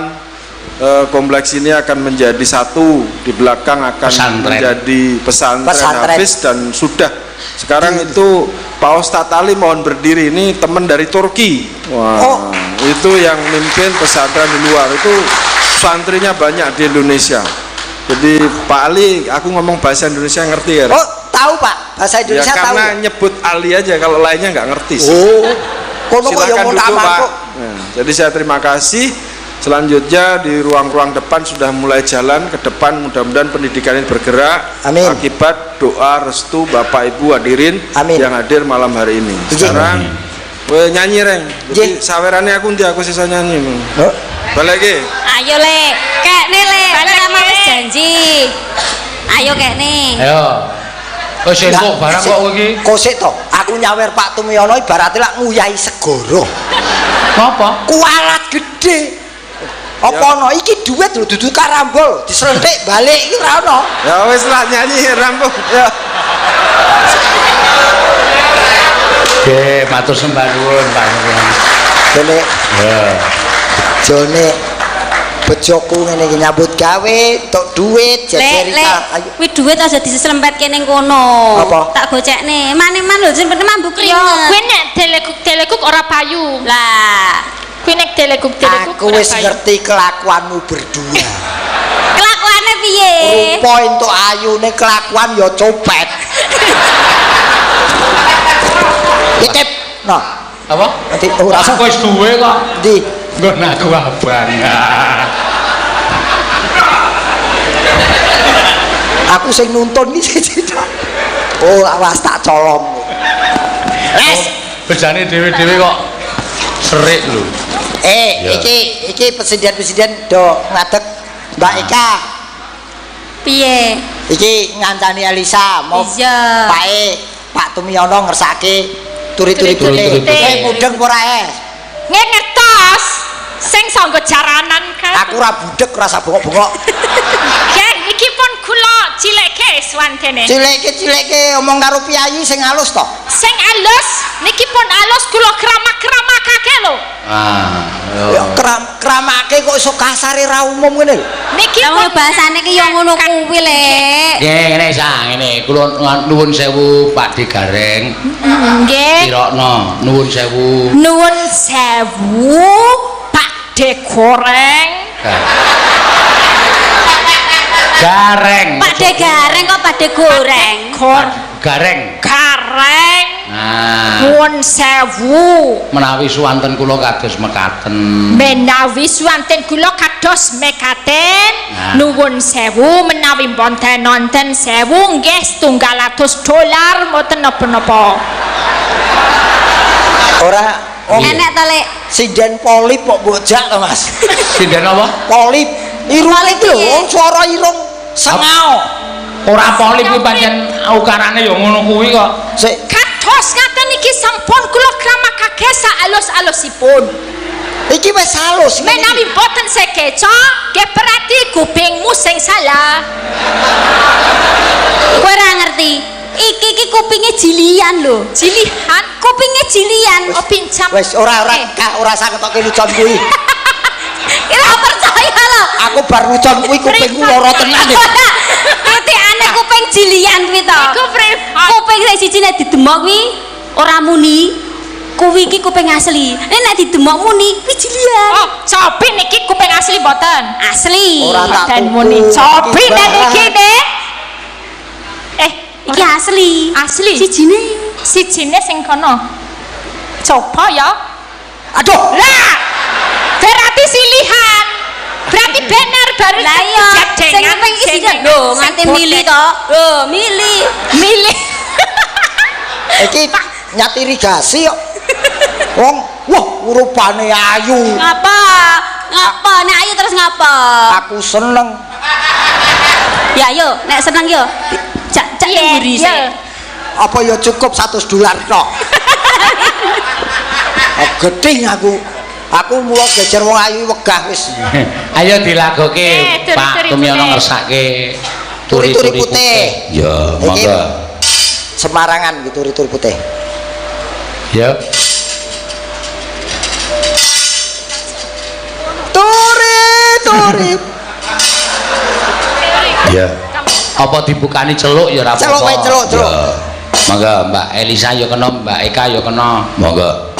kompleks ini akan menjadi satu, di belakang akan menjadi pesantren Hafiz, dan sudah sekarang itu Pak Ustadz Ali mohon berdiri, ini teman dari Turki. Wah, itu yang mimpin pesantren di luar, itu santrinya banyak di Indonesia. Jadi Pak Ali, aku ngomong bahasa Indonesia ngerti ya? Oh, tahu Pak, bahasa Indonesia ya, tahu. karena nyebut Ali aja, kalau lainnya nggak ngerti sih. Silakan duduk Pak. Nah, jadi saya terima kasih. Selanjutnya di ruang-ruang depan sudah mulai jalan ke depan, mudah-mudahan pendidikan ini bergerak. Amin. Akibat doa restu Bapak Ibu hadirin yang hadir malam hari ini. Sekarang nyanyi reng. Jadi sawerannya aku sisa nyanyi. Balik lagi. Ayo le, kek nih le, sama wis janji. Ayo kek nih. Ayo. Wis entuk barang kok iki. Kosik to, aku nyawer Pak Tumiono ibaratnya lak nguyahi segoro. Apa? Kualat gede. Apa ono iki duit lho dudu karambol, diserentik balik iki ora ono. Ya wis lah nyanyi rampung. Ya. Nggih, matur sembah nuwun Pak. Dene. Ya. Jone bojoku ngene iki nyambut gawe, tok duit jajarika. Ayo. Kuwi duit aja diselempetke ning kono. Apa? Tak gocekne. Mane-man lho sing mambuk keringet. Yo, kuwi nek telekuk ora payu. Lah, kuwi nek telekuk aku wis ngerti kelakuanmu berdua. Kelakuane piye? Rupa entuk ayune kelakuan ya copet. Titip. Nah, Apa? nanti ora usah. Aku wis duwe kok. Ndi? Nggon aku abang. Aku sing nuntun iki. Oh, awas tak colong. Les, bejane dhewe-dhewe kok serik lho. Ya. iki presiden do ngadeg Mbak Eka. Piye? Iki ngancani Elisa mau Iya. Pak Tumiono ngersake turi-turi Turi-turi putih. Kowe mudeng ora ngetos sing sanggo jaranan kan. Aku ora budek ora usah bengok-bengok. Ken iki pun kula cileke swantene. Cileke omong karo piyayi sing halus to. Sing alus niki pun alus kula kramak-kramakake lho. Ya kramake kok iso kasare ra umum ngene lho. Niki Lah bahasane ki yo ngono kuwi Lek. Nggih, ngene sa, ngene. Kula nuwun sewu Pak De Gareng. nggih. Kirokno, nuwun sewu. Nuwun sewu Pak De Goreng. Gareng. Pak De Gareng kok Pak De Goreng. Gareng. Gareng. Nah, Nuwun sewu. menawi suwanten kula kados mekaten. Menawi suwanten kula kados mekaten, Nah. nuwun sewu menawi mboten nonton sewu nggih $200 mboten napa-napa. Ora Enek to Lek. sinden polip kok bojak to Mas. Sinden apa? Polip. Irung iki lho, swara irung sengao. Ora polip kuwi pancen ukarane ya ngono kuwi kok. Sik Kados ngaten iki sampun kula kramakake saalus-alusipun. iki wis halus. Menawi boten sekeca, nggih berarti kupingmu sing salah. Kowe ora ngerti. Iki kupinge jilian lho. Jilihan Kupinge jilian. oh pincam. Wis ora sak ketoke lucon kuwi. Kira percaya lho. Aku bar lucon kuwi kupingku lara tenan iki. Titikane kuping jilian kuwi to. Iku privat. Kuping sing siji nek didemok kuwi ora muni. Kuwi iki kuping asli. Nek didemok muni kuwi jilian. Oh, cobi niki kuping asli boten. Asli. Ora tak Dan tuku. muni cobi Iki nek barang. iki Dek. Iki asli. Asli. Sijine sing kono. Coba ya. Aduh, Lah. Berarti silihan. Berarti bener baru Lah iya, sing kuping iki sithik lho, nganti mili to. Lho, mili. Milih. iki nyat irigasi kok. Wong, wah, rupane ayu. Ngapa? Ngapa? Nek ayo terus ngapa? Aku seneng. Ya yo, nek seneng yo. Cak mburi sik. Apa ya cukup $100 tok. Gedhe aku. Aku mula gejer wong ayu wegah wis. Ayo dilagoke turi-turi Pak Tumiono putih. ngersake Turi-turi putih. Ya, Iki monggo. Semarangan gitu turi-turi putih. Ya. Turi. Ya. Apa dibukani celuk ya ora apa-apa. Celuk wae celuk. Ya. Monggo Mbak Elisa ya kena, Mbak Eka ya kena. Monggo.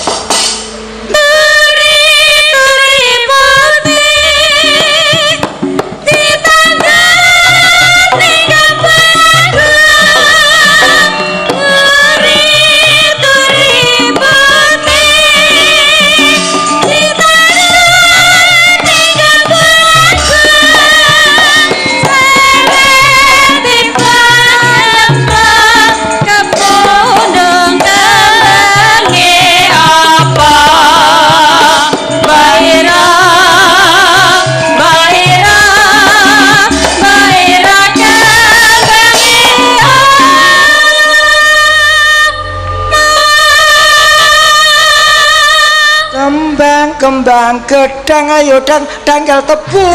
Kembang gedang ayo danggal tebu.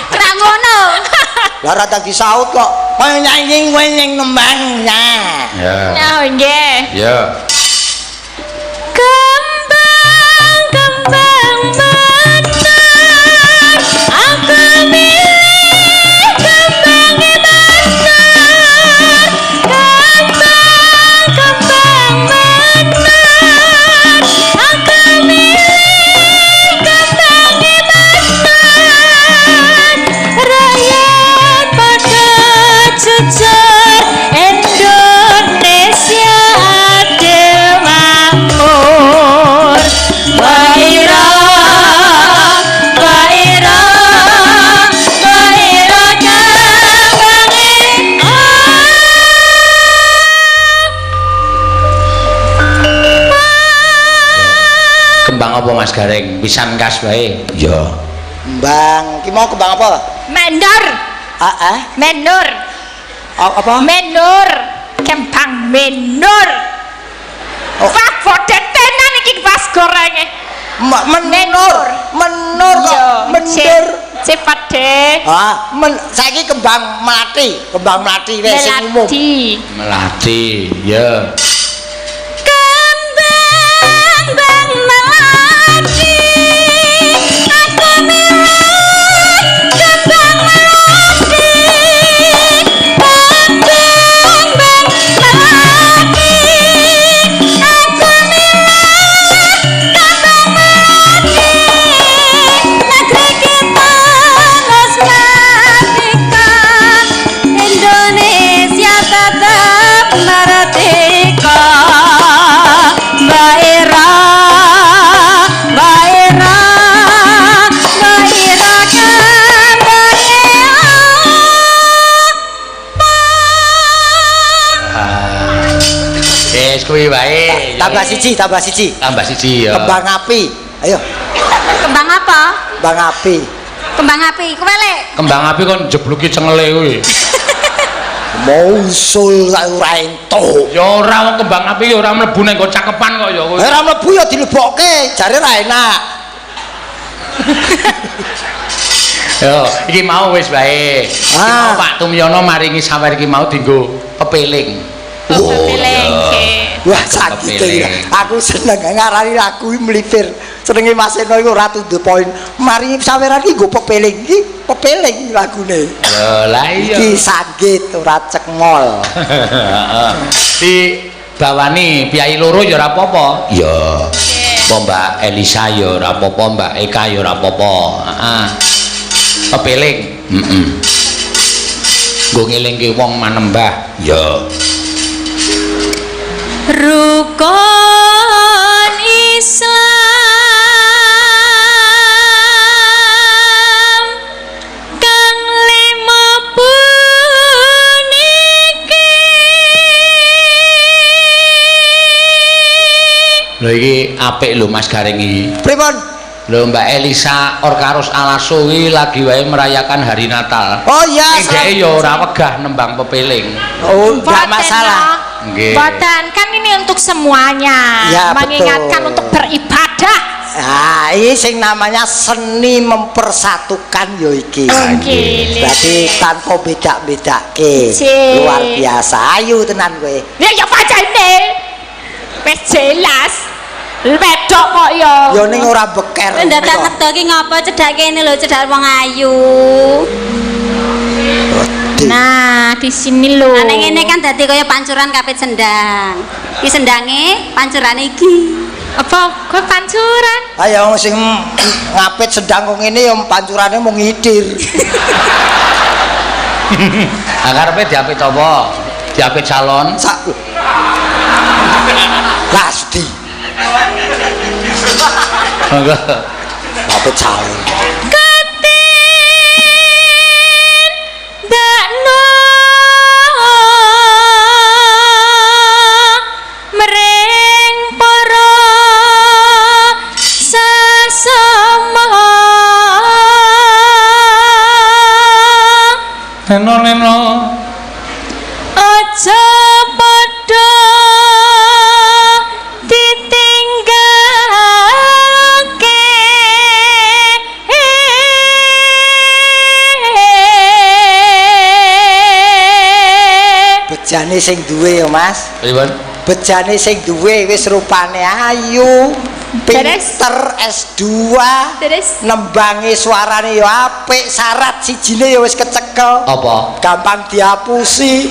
Kena ngono. Lah ra tak disaut kok. Nyanyi nembangnya. Ya. Ya nggih. Ya. Kembang mekar aku milih kembangnya mekar. Kembang mekar aku milih kembangnya mekar. Rakyat pada jujur Indonesia adil makmur. Kembang apa Mas Gareng? Pisan kas wae. Ya. Kembang, ki mau kembang apa? Mendur. Mendur. Apa? Mendur. Kembang mendur. Wah, bodet tenan iki pas gorenge. Menur kok, mendur. Cepat deh. Saiki kembang melati wis sing umum. Melati, ya. Kembang melati aku milih kembang melati. Kembang melati aku milih kembang melati. Negeri kita harus merdeka, Indonesia tetap merdeka. Kuwi wae. Tambah siji ya. Kembang api. Ayo. Kembang apa? Kembang api. Kembang api. Kowe lek. Kembang api kon jebluki cengele kuwi. Mau usul sak ora entuk. Ya ora wong kembang api ya ora mlebu ning nggo cakepan kok ya kowe. Ora mlebu ya dilebokke, jare ra enak. Yo, iki mau wis wae. Pak Tumyono maringi sawer iki mau dienggo pepeling. Wah, sakit iki. Aku seneng ngarani lagu iki mlipir. Senenge Mas Eno iku ora tuduh poin. Mari saweran iki nggo pepeling. Iki pepeling lagune. Lah iya. Iki sanggit ora cekmol. Heeh. Di bawani piyai loro ya ora apa-apa. Ya. Apa Mbak Elisa ya ora apa-apa, Mbak Eka ya ora apa-apa. Heeh. Pepeling. Heeh. Nggo ngelingke wong manembah. Ya. Rukun Islam kang lima puniki. Lho iki apik lho Mas Gareng iki. Pripun? Lho Mbak Elisa Orkarus Alaso iki lagi wae merayakan hari Natal. Oh iya. Dhek ya ora wegah nembang pepeling. Oh, enggak masalah. Nggih. Boten, kan ini untuk semuanya. Ya, mengingatkan betul. untuk beribadah. Nah, ini sing namanya seni mempersatukan yo iki. Nggih. Berarti tanpa beda-bedake. Cik. Luar biasa. Ayu tenan kowe. Ya ya pacane. wis jelas. Wedok kok ya. Ya ning ora beker. Ndak ngedo iki ngapa cedhak kene lho, cedhak wong ayu. Nah, di sini lho. Nah, ning ngene kan dadi kaya pancuran kapit sendang. Iki sendange, pancurane iki. Apa? Kok pancuran? Ayo sing ngapit sedang kok ngene ya pancurane mau ngidir. Lah karepe diapit apa? Diapit calon. Lasdi. Enggak. Apit calon. Ketin dakno mring para sesama. Neno. Aja padha ditinggalke. Bejane sing duwe ya Mas. Pripun? Bejane sing duwe wis rupane ayu, Beres. pinter S2, Terus nembange suarane ya apik, syarat sijine ya wis kecekel. Apa? Gampang dihapusi.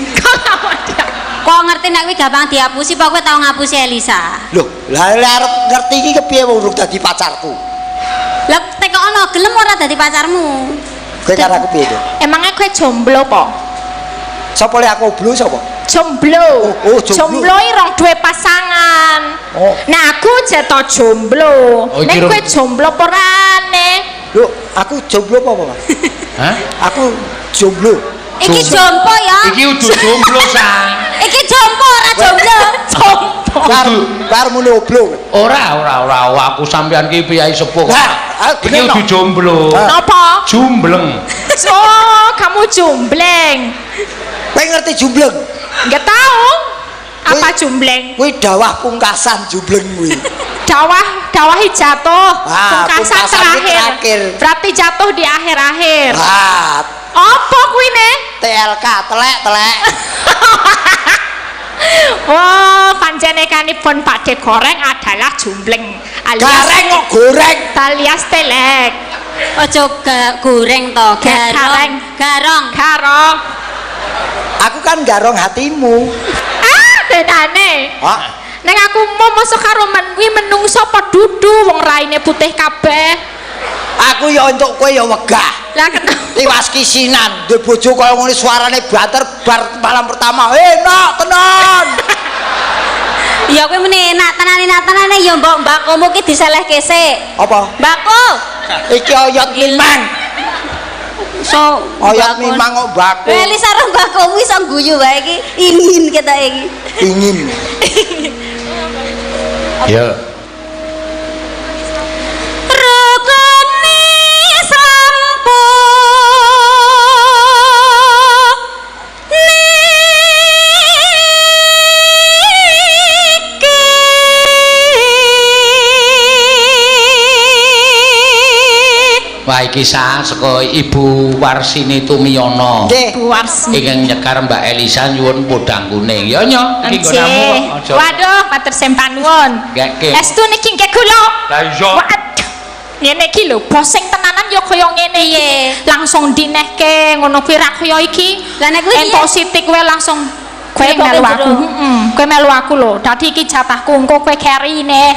Kok ngerti nek kuwi gampang dihapusi, apa kowe tau ngapusi Elisa? Loh, lah arep ngerti iki kepiye wong urung dadi pacarku. Lah tekono gelem ora dadi pacarmu? Kowe karo aku piye, Dok? emangnya kowe jomblo po? Sapa le aku oblo sapa? Jomblo. Oh, jomblo. Jomblo iki rong duwe pasangan. Oh. Nah, aku ceto jomblo. Oh, Nek iki kowe jomblo apa rane? Loh, aku jomblo apa, Mas? Hah? Aku jomblo. Iki jompo ya. Iki udah jomblo sang. Iki jompo ora jomblo. Jompo. Bar mule oblo. Ora, aku sampean ki piyai sepuh. Nah, Iki bener, udah no? jomblo. Napa? Jumbleng. Oh, kamu jumbleng. Kowe ngerti jumbleng? Enggak tahu. Apa Wih. jumbleng? Kuwi dawah pungkasan jumbleng kuwi. Dawah jatuh. Ah, Pungkasan pungkasan terakhir. Berarti jatuh di akhir-akhir. Ah, Apa kuwi ne? TLK telek. Wah, panjenenganipun Pakde Goreng adalah jumbleng alias Gareng kok goreng. alias telek. Aja goreng to, Gareng. garong. Garong. Aku kan garong hatimu. Ah, bedane. Hah? Neng aku mau masuk karo kuwi menungso apa dudu wong raine putih kabeh. Aku ya untuk kowe ya wegah. Lah kenapa? Tiwas kisinan, duwe bojo kaya ngene suarane banter bar malam pertama. Enak tenan. Ya kowe meni enak tenane ya mbak-mbakmu ki diselehke sik. Apa? Mbakku. Iki oyot mimang. So, Oyot mimang kok mbakku. Eli sareng mbakmu iso guyu wae iki. Ingin kita iki. Ingin. Ya. Rukuni sampo Wah iki saka Ibu Warsini Tumiyono. Nggih. Buars. Ingkang nyekar Mbak Elisa nyuwun podang kuning. Ya nyo, iki Nggih. nggonamu kok aja. Waduh, matur sempan nuwun. Nggih. Estu niki nggih kula. Lah iya. Waduh. Ngene iki lho, bosing tenanan ya kaya ngene iki. Langsung dinehke ngono kuwi ra kaya iki. Lah nek kuwi Entuk sitik kowe langsung kowe Dilebokne melu aku. jero. Kowe melu aku lho. Dadi iki jatahku engko kowe carry-ne.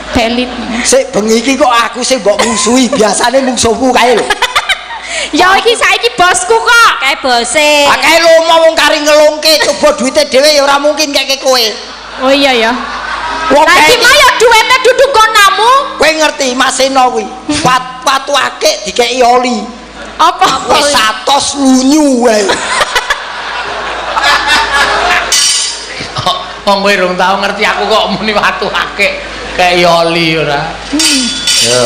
Belit. Sik bengi iki kok aku sing mbok musuhi, biasane mungsuhmu kae lho. Ya iki saiki bosku kok. kae bose. Akeh lomo wong kari ngelungke, coba duite dhewe ya ora mungkin keke kowe. Oh iya ya. Wong Lah iki kae mah ya duwene dudu konamu. kowe ngerti Maseno kuwi. Watu akeh dikeki oli. Apa? Wis 100 lunyu wae. Wong kowe rung tau ngerti aku kok muni watu akeh kayak oli ora. Yo.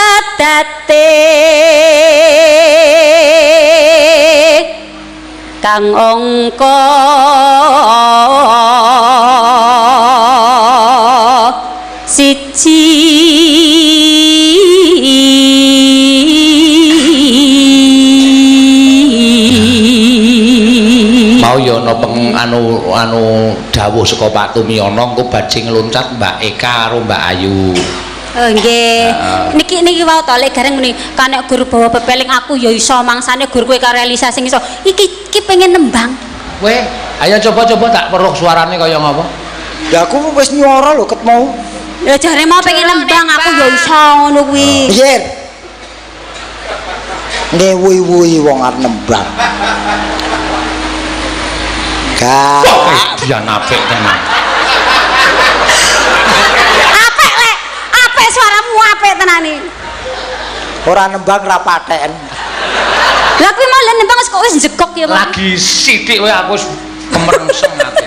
Sahatate kang angka siji Mau yo ana ana anu dawuh saka Pak Tumiono engko badhe ngluncat Mbak Eka karo Mbak Ayu. Oh nggih. Niki wau to lek gareng muni kanek guru bawa pepeling aku ya iso mangsane gur kowe ka realisasi iso. Iki pengen nembang. Weh, ayo coba-coba tak weruh suarane kaya ngapa? Ya aku wis nyuara lho ket mau. Ya jare mau pengen nembang aku ya iso ngono kuwi. Piye? Ngewi-wi wong arep nembang. Ka. Dian apik tenan. Apik lek, apik suaramu apik tenane. Ora nembang ra paten. Lah kuwi malah nembang kok wis njegok ya, Pak. Lagi sithik kowe aku wis kemerengseng ati.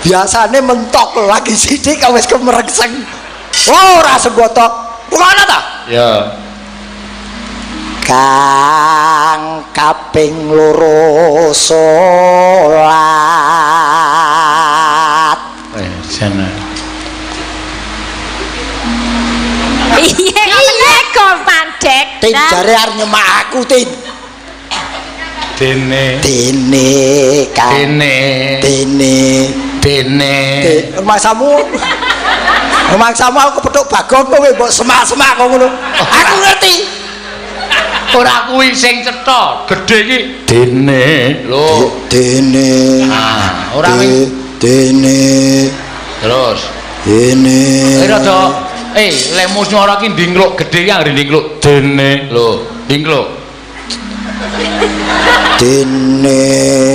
Biasane mentok lagi sithik kok wis kemerengseng. Ora sembotok. Ngono ta? Ya. Kang kaping loro salat. Jana. Iya kok pandek. Tin jare arep nyemak aku tin. Dene. Maksamu aku petuk Bagong kowe mbok semak-semak kok ngono. Aku ngerti. Ora kuwi sing cetha, gedhe iki dene. Lho, Dene. ah, ora wing Dene. terus. Dene. Rada lemu nyara ki ndingluk gedhe ki anggere ndingluk dene. Lho, ndingluk. Dene.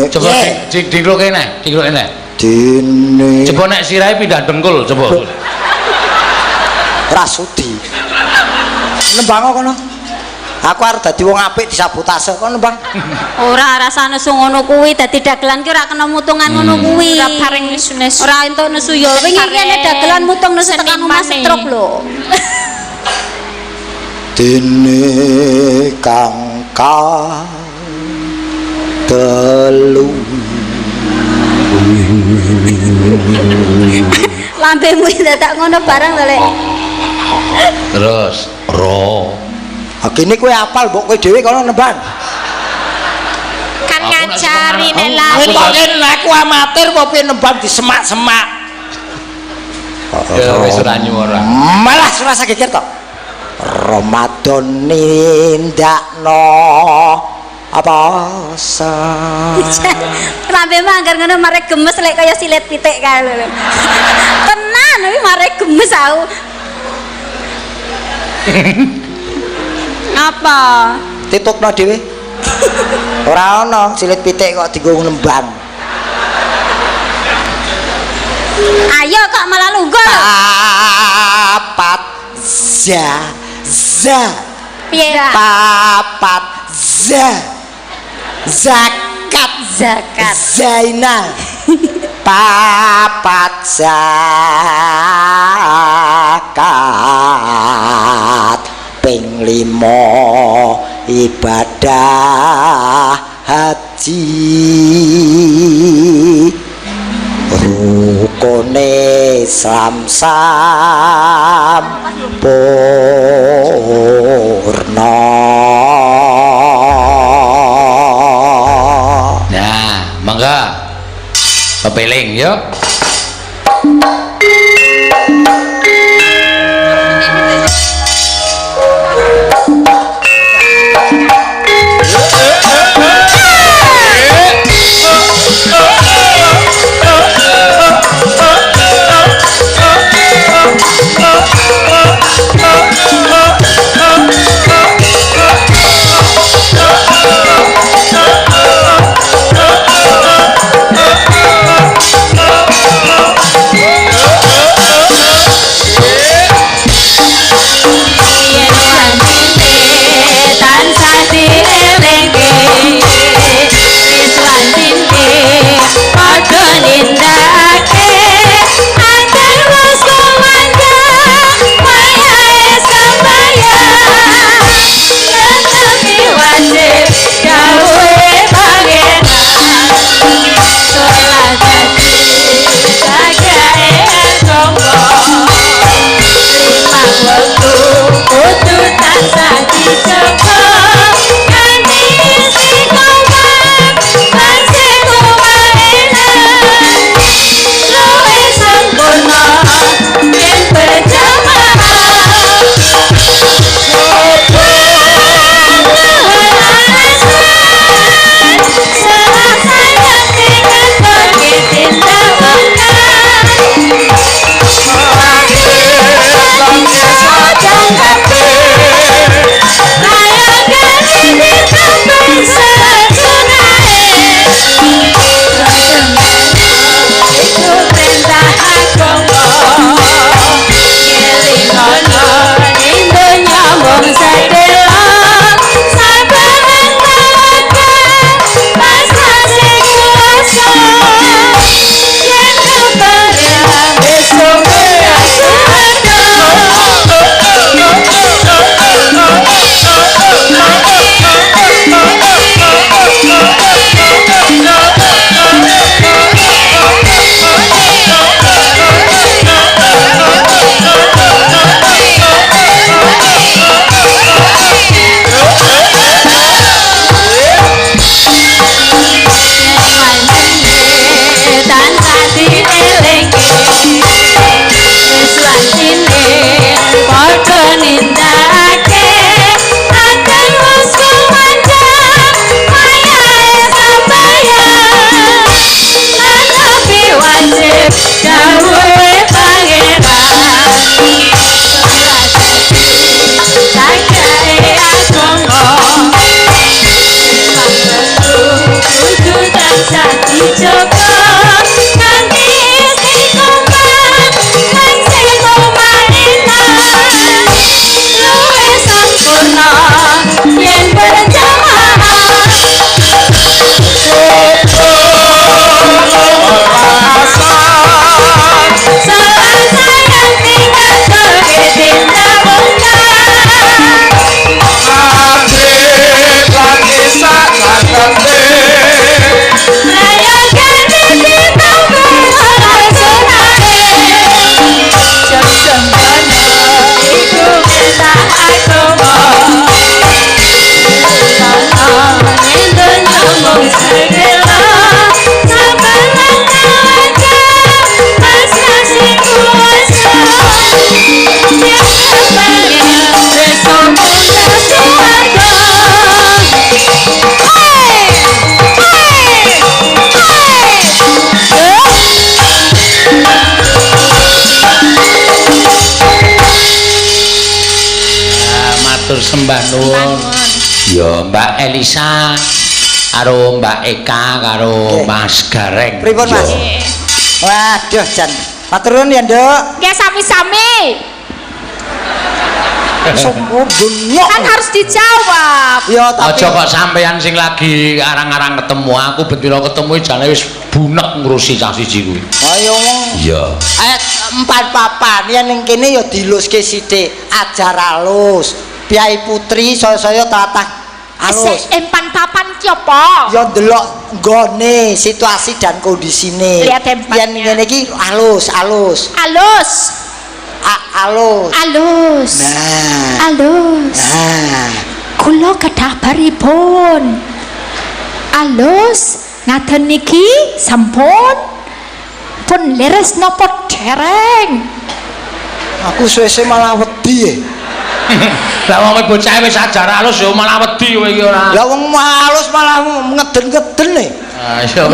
Coba ndingluk kene, ndingluk kene. Dene. Coba nek sirahe pindah dengkul, coba. Rasudi. Nembang kono. Aku arep dadi wong apik disabotase kono, Bang. Ora rasane su ngono kuwi dadi dagelan ki ora kena mutungan ngono kuwi. Ora bareng nesu-nesu. Ora entuk nesu ya. Wingi iki ana dagelan mutung nesu tekan omah setruk lho. Dene kang telu. Lambemu dadak ngono bareng to, Lek. Terus ro. Kene kowe apal mbok kowe dhewe kono nembang. Kan ngajari nek lali. Kok kene aku amatir apa piye nembang disemak-semak. Ya wis ora nyuara. Malah rasa geger to. Ramadan nindakno apa sa. Lambemu anggar ngono marek gemes lek kaya silet pitik kae lho. Tenan iki marek gemes aku. Apa? Titukno dhewe. Ora ana silit pitik kok dienggo nembang. Ayo kok malah lungguh lho. Papat za. Piye? Papat za. Zakat. Zainal. Papat zakat. Ping 5 ibadah haji. Rukune Islam sampurna. Nah, mangga pepeling yuk. Mbah Nun. Ya Mbak Elisa karo Mbak Eka karo Mas Gareng. Pripun Mas? Waduh jan. Matur nuwun ya, Nduk. Nggih sami-sami. Kan harus dijawab. Ya tapi aja kok sampean sing lagi arang-arang ketemu aku bendina ketemu jane wis bunek ngurusi cah siji kuwi. Ayo wong. Iya. Empat papan yen ning kene ya diluske sithik, ajar alus. Piai putri saya tatah alus. Empan papan ki apa? Ya ndelok nggone situasi dan kondisine. Lihat empatnya. Yen ngene iki alus. Alus. Alus. Alus. Kula kedah baripun. Alus ngaten niki sampun pun leres napa dereng. Aku suwe-suwe malah wedi. Lah wong bocah wis ajar alus ya malah wedi kowe iki ora. Lah wong alus malah ngeden-ngeden e.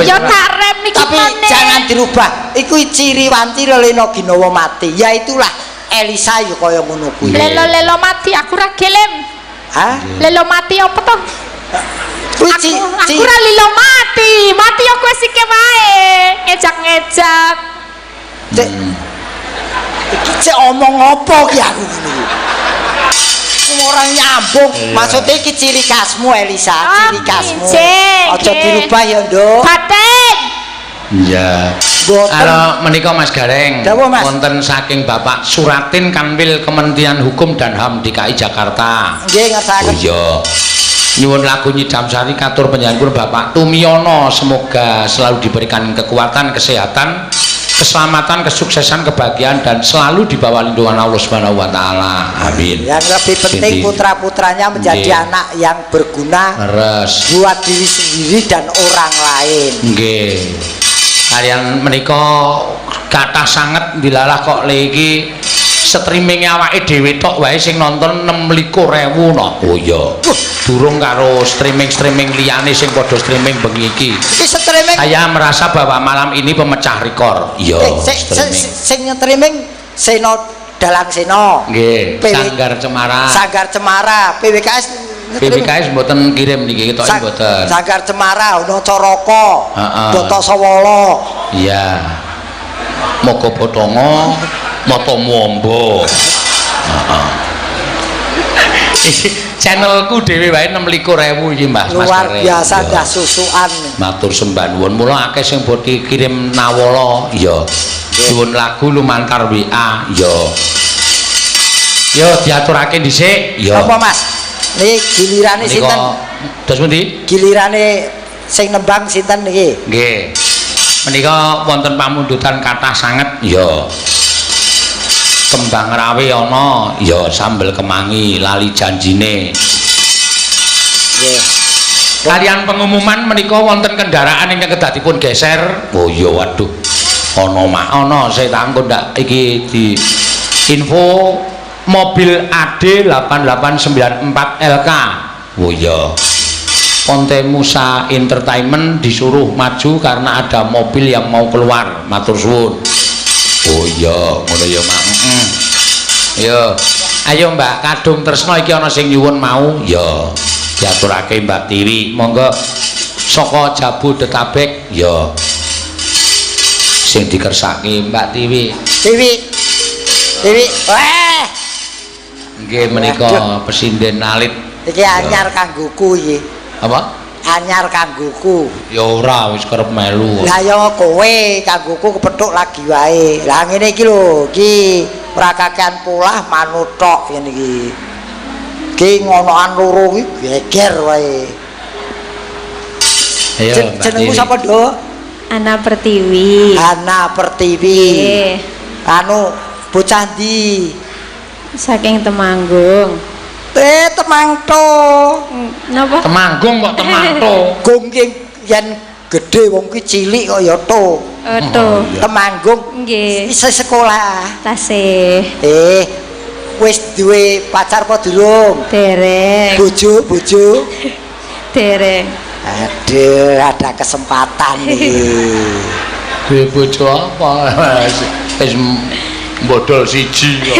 Ya tak rem niki tapi jangan dirubah. Iku ciri wanti Lelena Ginawa mati. Yaitulah Elisa ya kaya ngono kuwi. Lelo mati aku ra gelem. Hah? Lelo mati apa to? Aku ra lilo mati. Mati aku wis iki wae. Ngejak-ngejak. Iki cek omong apa ki aku ngene. Orang nyambung. Maksudnya iki ciri khasmu Elisa, ciri khasmu. Aja dirubah ya, Nduk. Batin. Iya. Kalau menika Mas Gareng, wonten saking Bapak Suratin Kanwil Kementerian Hukum dan HAM DKI Jakarta. Nggih, ngersakaken. Oh iya. Nyuwun lagu Nyidam Sari katur penyanyi Bapak Tumiyono, semoga selalu diberikan kekuatan, kesehatan, keselamatan, kesuksesan, kebahagiaan dan selalu di bawah lindungan Allah Subhanahu wa taala. Amin. Yang lebih penting putra-putranya menjadi anak yang berguna buat diri sendiri dan orang lain. Nggih. Kalian menika kathah sanget dilalah kok le iki streaming awake dhewe tok wae sing nonton 26.000 no. Oh iya. Durung karo streaming liyane sing padha streaming bengi iki. Iki streaming. Saya merasa bahwa malam ini pemecah rekor. Iya. Sing streaming Seno Dalang Seno. Nggih. Sanggar Cemara. PWKS mboten kirim niki ketok mboten. Sanggar Cemara ono Coroko. Doto Sawala. Iya. Moga Potongo, Moto Mombo. Channelku dhewe wae 26.000 iki Mas. Luar biasa dah susukan. Matur sembah nuwun. Mula akeh sing bodhe kirim nawala, iya. Nuwun lagu lumantar WA, iya. Yo diaturake dhisik, iya. Apa Mas? Niki gilirane sinten? Dos pundi? Gilirane sing nembang sinten niki? Nggih. Menika wonten pamundutan kathah sanget, iya. Kembang rawe ana, ya sambel kemangi lali janjine. Nggih. Kalian pengumuman menika wonten kendaraan ingkang kedah dipun geser. Oh iya waduh. Ana saya tangkon ndak iki di info mobil AD 8894 LK. Oh iya. Ponte Musa Entertainment disuruh maju karena ada mobil yang mau keluar. Matur suwun. Oh iya, ngono ya Mak. Yo. Ayo Mbak Kadung Tresno iki ana sing nyuwun mau. Ya. Diaturake Mbak Tiwi. Monggo saka Jabodetabek ya. Sing dikersake Mbak Tiwi. Tiwi. Weh. Nggih menika Presiden Alit. Iki anyar kanggoku iki. Apa? Anyar kanggoku. Ya ora wis kerep melu. Lah ya kowe kanggoku kepethuk lagi wae. Lah ngene iki lho, iki ora kakean polah manut tok ngene iki. Ki ngonoan loro iki geger wae. Ayo jenengmu sapa, Nduk? Ana Pertiwi. Ana Pertiwi. Nggih. Anu bocah ndi? Saking Temanggung. Temangto. Napa? Temanggung kok Temangto. Gung ki yen gedhe wong ki cilik kok ya to. To. Temanggung. Nggih. Isih sekolah. Tasih. Wis duwe pacar apa durung? Dereng. Bojo? Dereng. Aduh, ada kesempatan iki. Duwe bojo apa? Wis mbodol siji kok.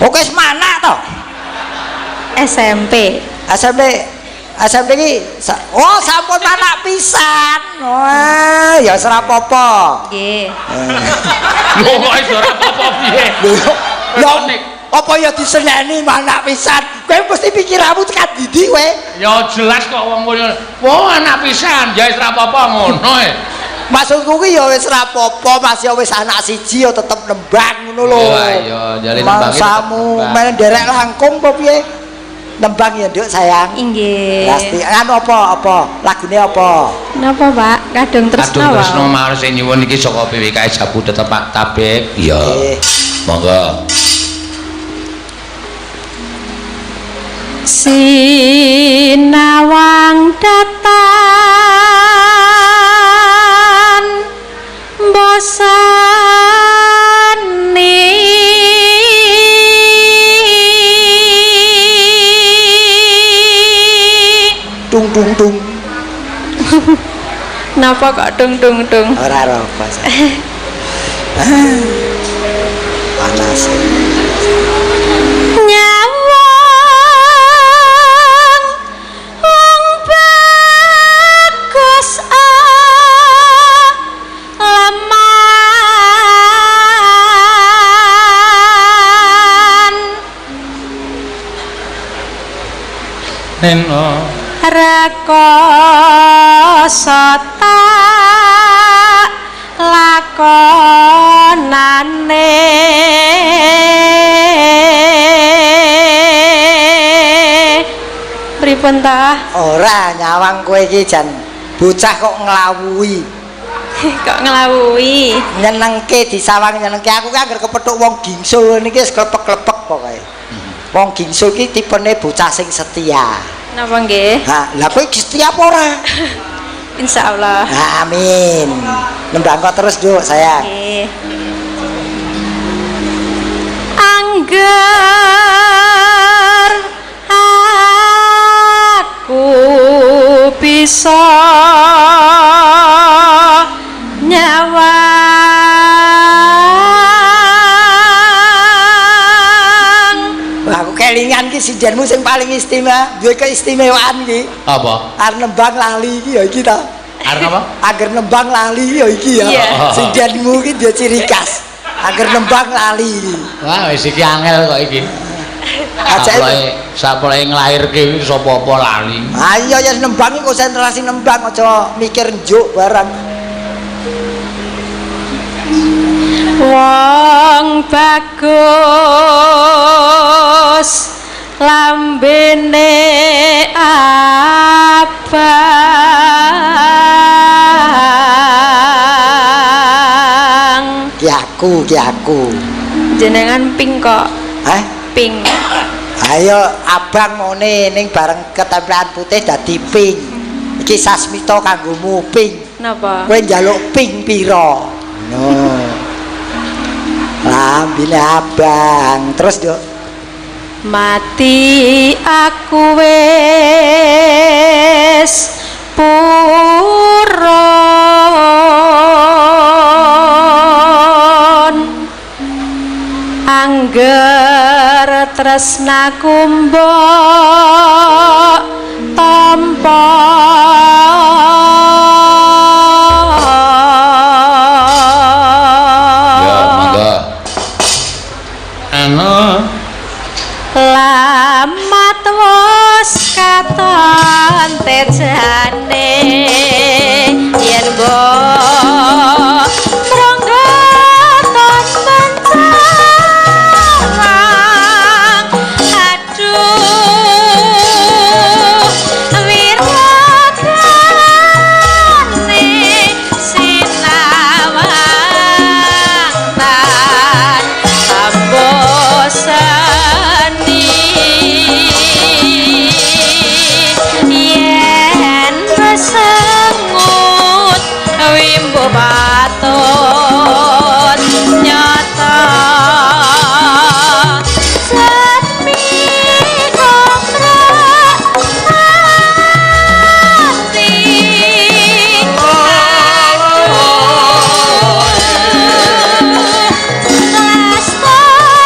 Oke, semana to? SMP. SMP iki oh sampun anak pisan. Wah, ya ora apa-apa. Nggih. Lho kok iso ora apa-apa piye? Ya apa ya diseneni anak pisan. Kowe mesti pikiranmu tekan ndi kowe? Ya jelas kok wong ngono. Wah, anak pisan, ya wis ora apa-apa ngono e. Maksudku ki ya wis ora apa-apa, Mas ya wis anak siji ya tetep nembang ngono lho. Iya, jale nembang. Samu main derek langkung apa piye? Nembang ya, Nduk sayang. Inggih. Pasti. Anu apa? Lagune apa? Napa, Pak? Kadung tresno wae. Kadung tresno mawon sing nyuwun iki saka PWK Jabu tetep Pak Tabek. Iya. Monggo. Sinawang datan bosani tung. Napa kok tung? Ora apa. Panas. Nyawang wong bagus laman Neno rekoso tak lakonane pripun ta? Ora nyawang kowe iki jan bocah kok nglawuhi. Kok nglawuhi? Nyenengke disawang nyenengke aku ki anggere kepethuk wong gingsul niki wis klepek-klepek pokoke. Wong gingsul ki tipene bocah sing setia. Napa nggih? Ha, lah kowe setia apa ora? Insyaallah. Amin. Nembang kok terus, Duk, sayang. Nggih. Angger aku bisa nyawang. Aku kelingan ki sinjanmu sing paling istimewa, duwe keistimewaan ki. apa? Arep nembang lali iki ya iki ta. Arep apa? Agar nembang lali ya iki ya. Iya. Sinjanmu ki dia ciri khas. Agar nembang lali iki. Wah, wis iki angel kok iki. Sapoke nglairke sapa apa lali. Ayo ya nembang iki konsentrasi nembang aja mikir njuk barang. Wong bagus lambene abang. Ki aku. Jenengan pink kok. Hah? Pink. Ayo abang ngene ning bareng ketempelan putih dadi pink. Iki sasmita kanggomu pink. Napa? Kowe njaluk pink pira? No. Lambine abang. Terus, Duk. Mati aku wis purun angger tresnaku mbok tampa Ya, monggo. Anu lamat wis katon tejane yen mbok mrangga ton mencarang aduh wiratane sinawang tan ambosani yen besengut wimbo patut nyata semi kontrak hati lestari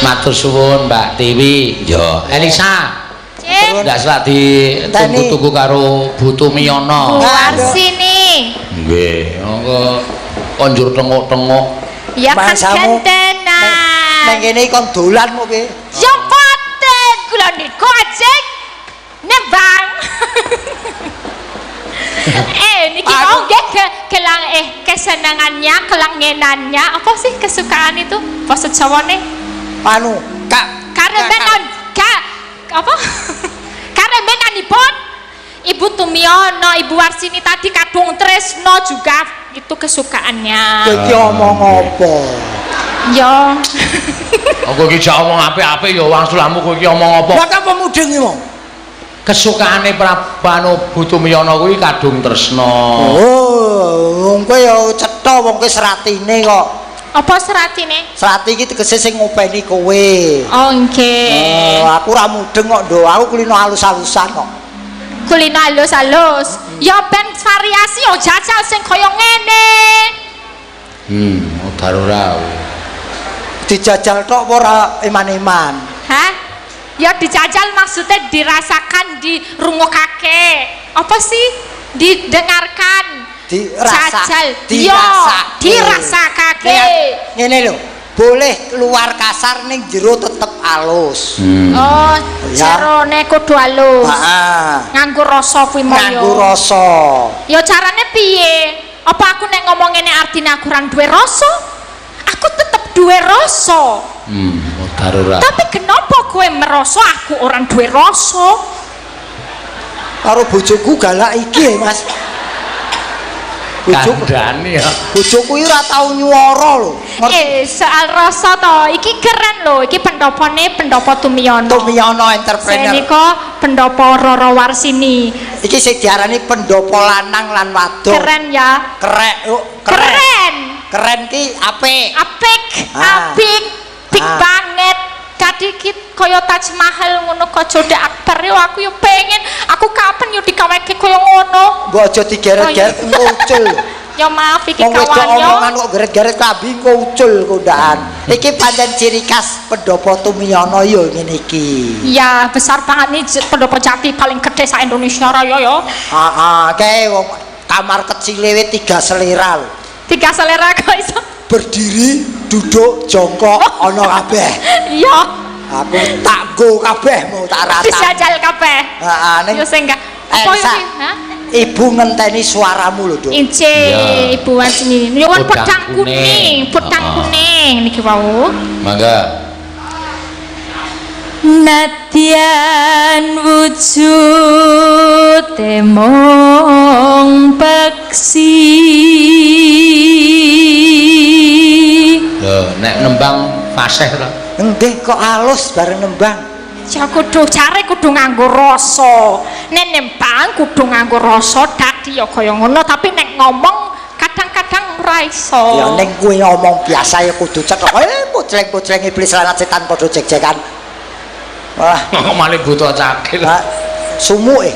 Matur suwun Mbak Tiwi. Yo, Elisa. Cik. Ndak selak ditunggu-tunggu karo Bu Tumiyono. Bu Arsini. Nggih, monggo konjur tengok-tengok. Ya kan Bahasamu gentenan. neng kene kon dolan mau piye? Ya paten kula niku ajeng nebang. Niki mau kelang kesenangannya, kelangenannya apa sih kesukaan itu? Bahasa Jawane? Anu, Kak. Karemenan apa? Karemenanipun Ibu Tumiyono, Ibu Warsini tadi kadung tresno juga itu kesukaannya. Iki omong apa? Ya. Aku iki jak omong apik-apik ya wong sulamu kowe iki omong apa? Lah kok pemudeng iki, Mong? Kesukaane Prabanu Bu Tumiyono kuwi kadung tresno. Oh, wong kowe ya cetha wong kowe seratine kok. Apa seratine? Serati iki tegese sing ngopeni kowe. Oh, nggih. Aku ora mudeng kok, Nduk. Aku kulino halus-halusan kok. Kulino halus-halus. Ya ben variasi yo jajal sing kaya ngene. Udar ora. Dijajal tok apa ora iman-iman? Hah? Ya dijajal maksudnya dirasakan, dirungokake. Apa sih? Didengarkan. Dirasa. Jajal. Dirasa. Dirasakake. Ngene lho. boleh keluar kasar ning jero tetep halus. Oh, Ya. jarone kudu halus. Heeh. Nganggo rasa kuwi mau Nganggo yo. rasa. Ya carane piye? Apa aku nek ngomong ngene artine aku ora duwe rasa? Aku tetep duwe rasa. Darurat. Tapi kenapa kowe merasa aku ora duwe rasa? Karo bojoku galak iki, Mas. Bojoku Kandhani ya. bojoku iki ora tau nyuwara lho. Soal rasa to, iki keren lho, iki pendopone pendopo Tumiyono. Tumiyono entrepreneur. Senika pendopo Roro Warsini. Iki sing diarani pendopo lanang lan wadon. Keren ya. Keren, oh, Keren. Keren ki apik. Apik, Ah. apik, big Ah. banget. Tadi kit kaya Taj Mahal ngono kok Jodha Akbar yo aku yo pengen. Aku kapan yo dikaweke kaya ngono. Mbok aja digeret-geret Oh, iya. ngucul. Ya maaf iki Wong wedok kawan yo. omongan kok geret-geret klambi ngucul kondaan. Iki pancen ciri khas pendopo Tumiyono yo ngene iki. Ya besar banget nih pendopo Jati paling gede sa Indonesia raya yo. Heeh, kae wong kamar kecil lewe 3 selera lho. 3 selera kok iso. Berdiri, duduk, jongkok ana kabeh. Iya. Aku tak go kabeh mau tak rata. Disajal kabeh. Heeh, ning Yo sing enggak. Apa Elsa, iki? Hah? Ibu ngenteni suaramu lho, Duk. Ince Ya. Ibu Warsini. Nyuwun Pedang pedang kuning. kuning, pedang Heeh. kuning niki wau. Mangga. Nadyan wujud temong peksi Lho, nek nembang fasih to. Nggih kok halus bareng nembang. Ya kudu cari kudu nganggo rasa. Nek nembang kudu nganggo rasa dadi ya kaya ngono, tapi nek ngomong kadang-kadang ora iso. Ya ning kuwi ngomong biasa ya kudu cekok. Pocleng-pocleng iblis lan setan padha jek-jekan. Wah, Kok malih buta cakil. lah, sumuke.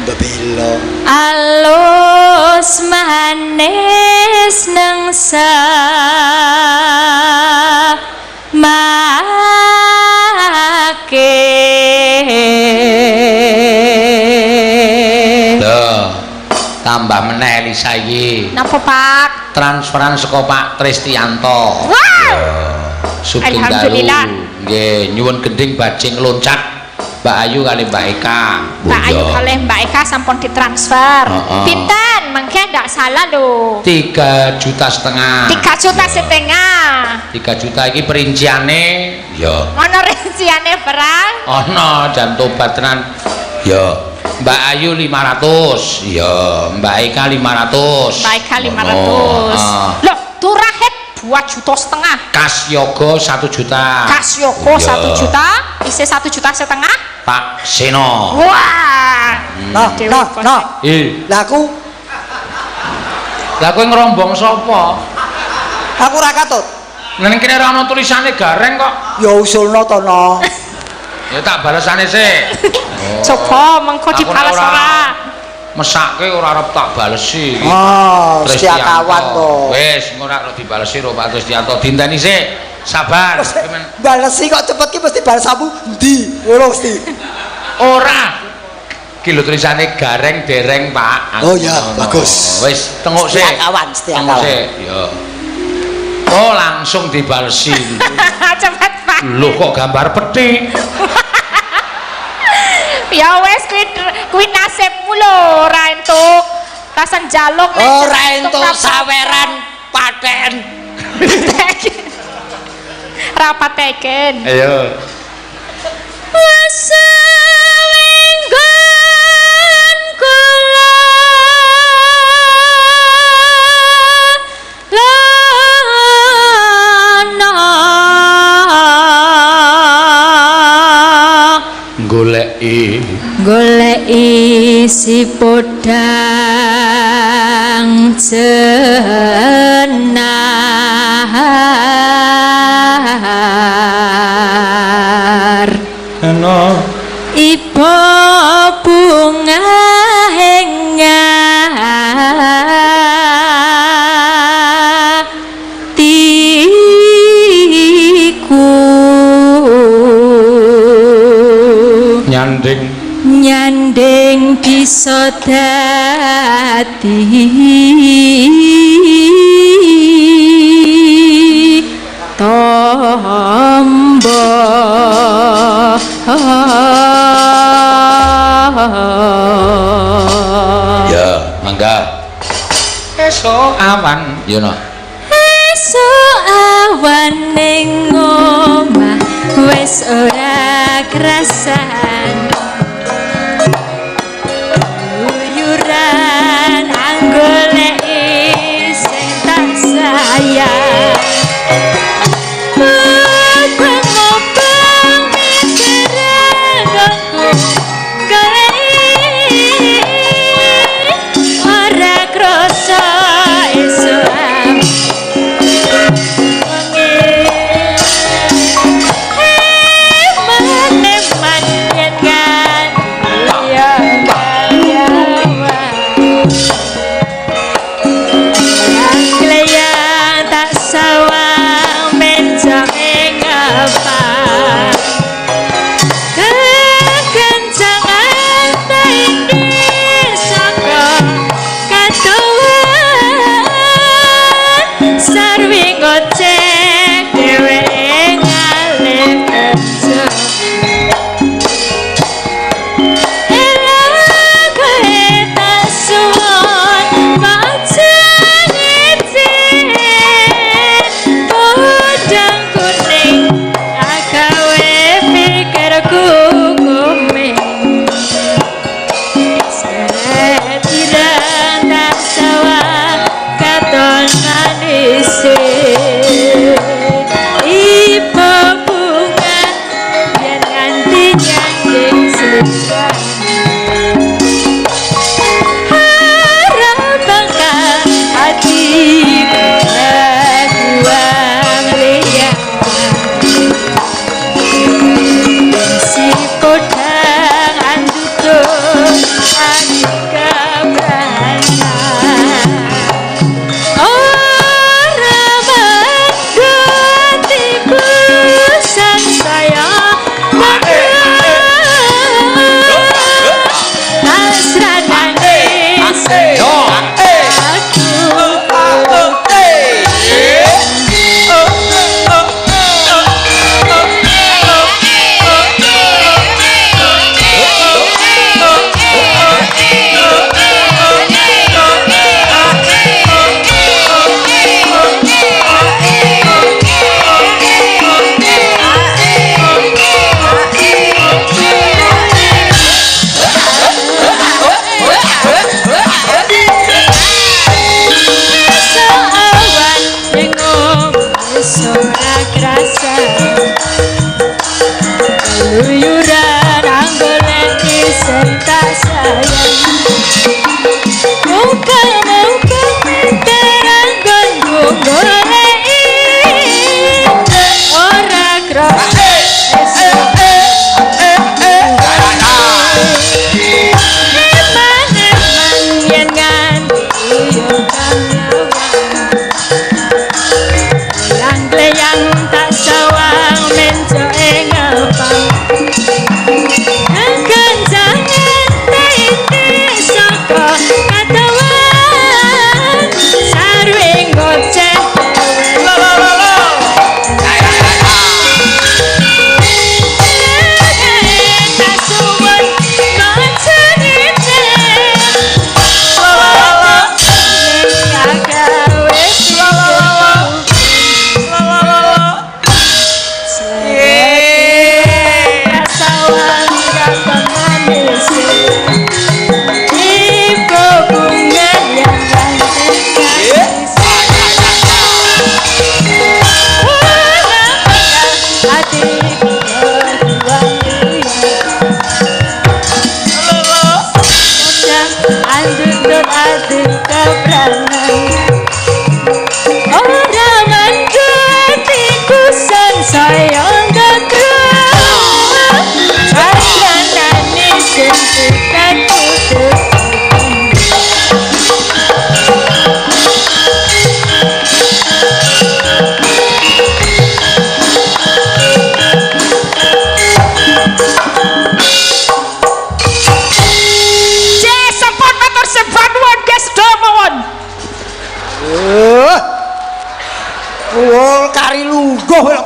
Bebelo. Alus manis nengsa make Lho, tambah meneh Elisa iki. Napa Pak? Transferan saka Pak Tristianto. Wow. Subing Alhamdulillah. dalu. Nggih, nyuwun gending bajing loncat. Mbak Ayu kali Mbak Eka. Mbak Ayu Boyo. kalih Mbak Eka sampun ditransfer. Heeh. Pinten? Mangke ndak salah lho. 3,5 juta. 3 juta setengah. 3 juta iki perinciane ya Ono rinciane berang? ana jan tobat tenan ya Mbak Ayu 500 ya Mbak Eka 500 Mbak Eka 500. Heeh. Loh, turahet 2,5 juta. Kas yoga 1 juta Kas Yoko Ya. 1 juta, isi 1,5 juta. Pak Seno Wah. Nah, Dewi nah, Kosek. nah. Lah lah kowe ngerombong sapa aku ora katut. ning kene ora ana tulisane gareng kok Ya usulno to no. ya tak balesane sik Coba mengko Aku dibalas ora- ora. mesake ora arep tak balesi iki. Oh, setia Tristianto. kawan to. Wis, ora arep dibalesi ro Pak Tristianto. Dinteni sik. Sabar. Balesi kok cepet ki mesti balas sabu ndi? Ngono mesti. Ora. Ki lho tulisane gareng dereng, Pak. Oh, ya, Ngono. bagus. Wis, tengok sik. Setia kawan, setia Tengok kawan. sik, ya. Oh, langsung dibalesi. Cepet Pak. Lho kok gambar peti? Ya wes kuwi nasibmu lho, ora entuk. Tasan jaluk nek Ora entuk entuk rapat. saweran paten. Rapateken. Ayo. Selinggon kula lana goleki si podang cenar ipo bunga hengar iso dadi tombo ya mangga esok awan you know esok awan ning omah wis ora kerasan uyuran anggoleki sing tak sayang ngobong mikiran aku goleki ora krasa esok eman yen